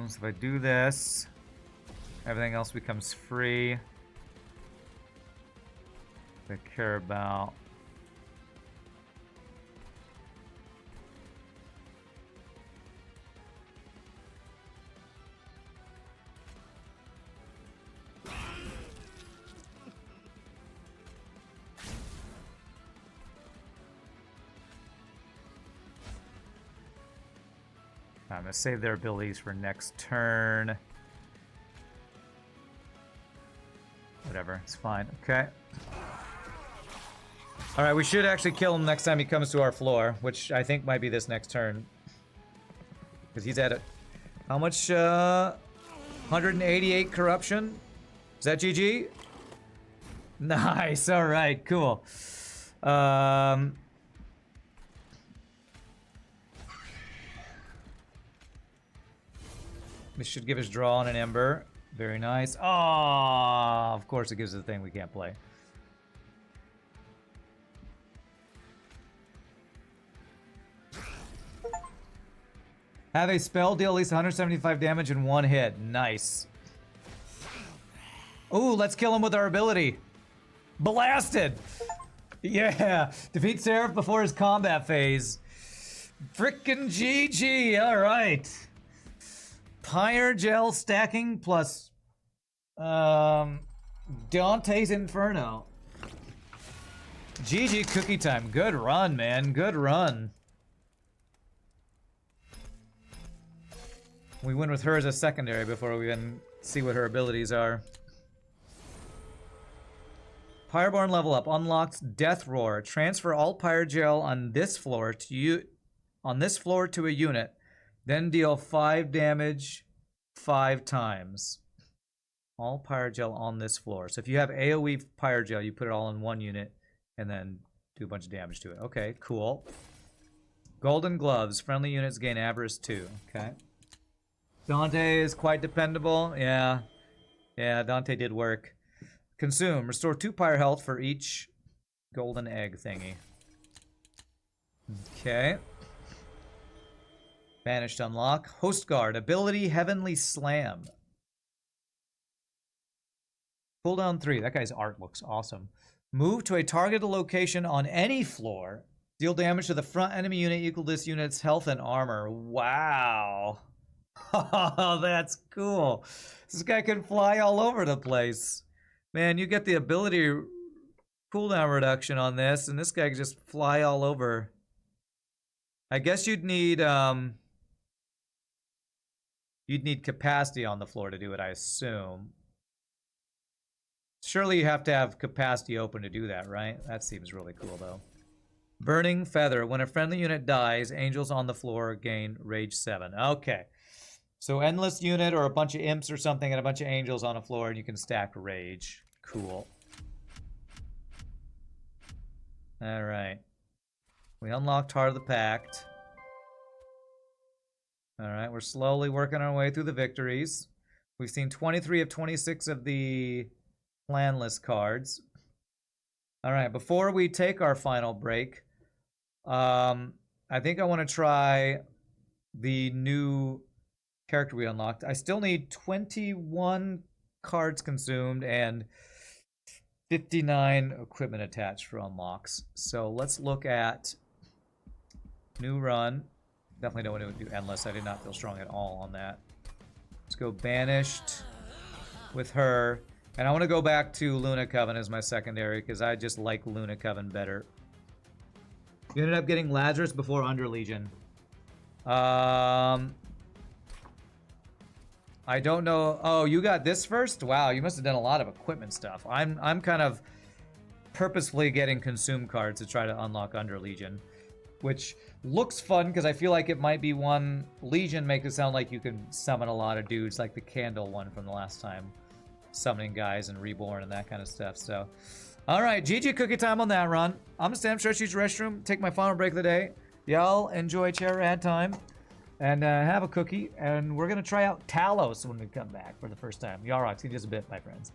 So if I do this, everything else becomes free. I care about. I'm gonna save their abilities for next turn. Whatever, it's fine. Okay. Alright, we should actually kill him next time he comes to our floor, which I think might be this next turn. Because he's at it. How much? 188 corruption? Is that GG? Nice, alright, cool. This should give us draw on an Ember. Very nice. Oh, of course it gives us a thing we can't play. Have a spell deal at least 175 damage in one hit. Nice. Ooh, let's kill him with our ability. Blasted! Yeah, defeat Seraph before his combat phase. Frickin' GG, alright. Pyregel stacking plus Dante's Inferno. GG cookie time. Good run, man. Good run. We win with her as a secondary before we even see what her abilities are. Pyreborne level up. Unlocked Death Roar. Transfer all Pyrogel on this floor to a unit. Then deal 5 damage 5 times. All Pyrogel on this floor. So if you have AoE Pyrogel, you put it all in one unit and then do a bunch of damage to it. Okay, cool. Golden Gloves. Friendly units gain Avarice 2. Okay. Dante is quite dependable. Yeah. Yeah, Dante did work. Consume. Restore 2 Pyre health for each golden egg thingy. Okay. Banished unlock. Host Guard. Ability Heavenly Slam. Cooldown 3. That guy's art looks awesome. Move to a targeted location on any floor. Deal damage to the front enemy unit equal to this unit's health and armor. Wow. Oh, that's cool. This guy can fly all over the place. Man, you get the ability cooldown reduction on this, and this guy can just fly all over. I guess you'd need capacity on the floor to do it, I assume. Surely you have to have capacity open to do that, right? That seems really cool, though. Burning Feather. When a friendly unit dies, angels on the floor gain Rage 7. Okay. So endless unit or a bunch of imps or something and a bunch of angels on a floor and you can stack Rage. Cool. Alright. We unlocked Heart of the Pact. Alright, we're slowly working our way through the victories. We've seen 23 of 26 of the planless cards. Alright, before we take our final break, I think I want to try the new character we unlocked. I still need 21 cards consumed and 59 equipment attached for unlocks. So let's look at new run. Definitely don't want to do endless. I did not feel strong at all on that. Let's go Banished with her. And I want to go back to Luna Coven as my secondary because I just like Luna Coven better. You ended up getting Lazarus before Under Legion. I don't know. Oh, you got this first? Wow, you must have done a lot of equipment stuff. I'm kind of purposefully getting consume cards to try to unlock Under Legion, which looks fun because I feel like it might be one. Legion makes it sound like you can summon a lot of dudes, like the Candle one from the last time, summoning guys and Reborn and that kind of stuff. So, all right, GG cookie time on that run. I'm gonna stand up, stretch, use the restroom, take my final break of the day. Y'all enjoy chair rad time. And have a cookie, and we're going to try out Talos when we come back for the first time. Y'all rock. See you in just a bit, my friends.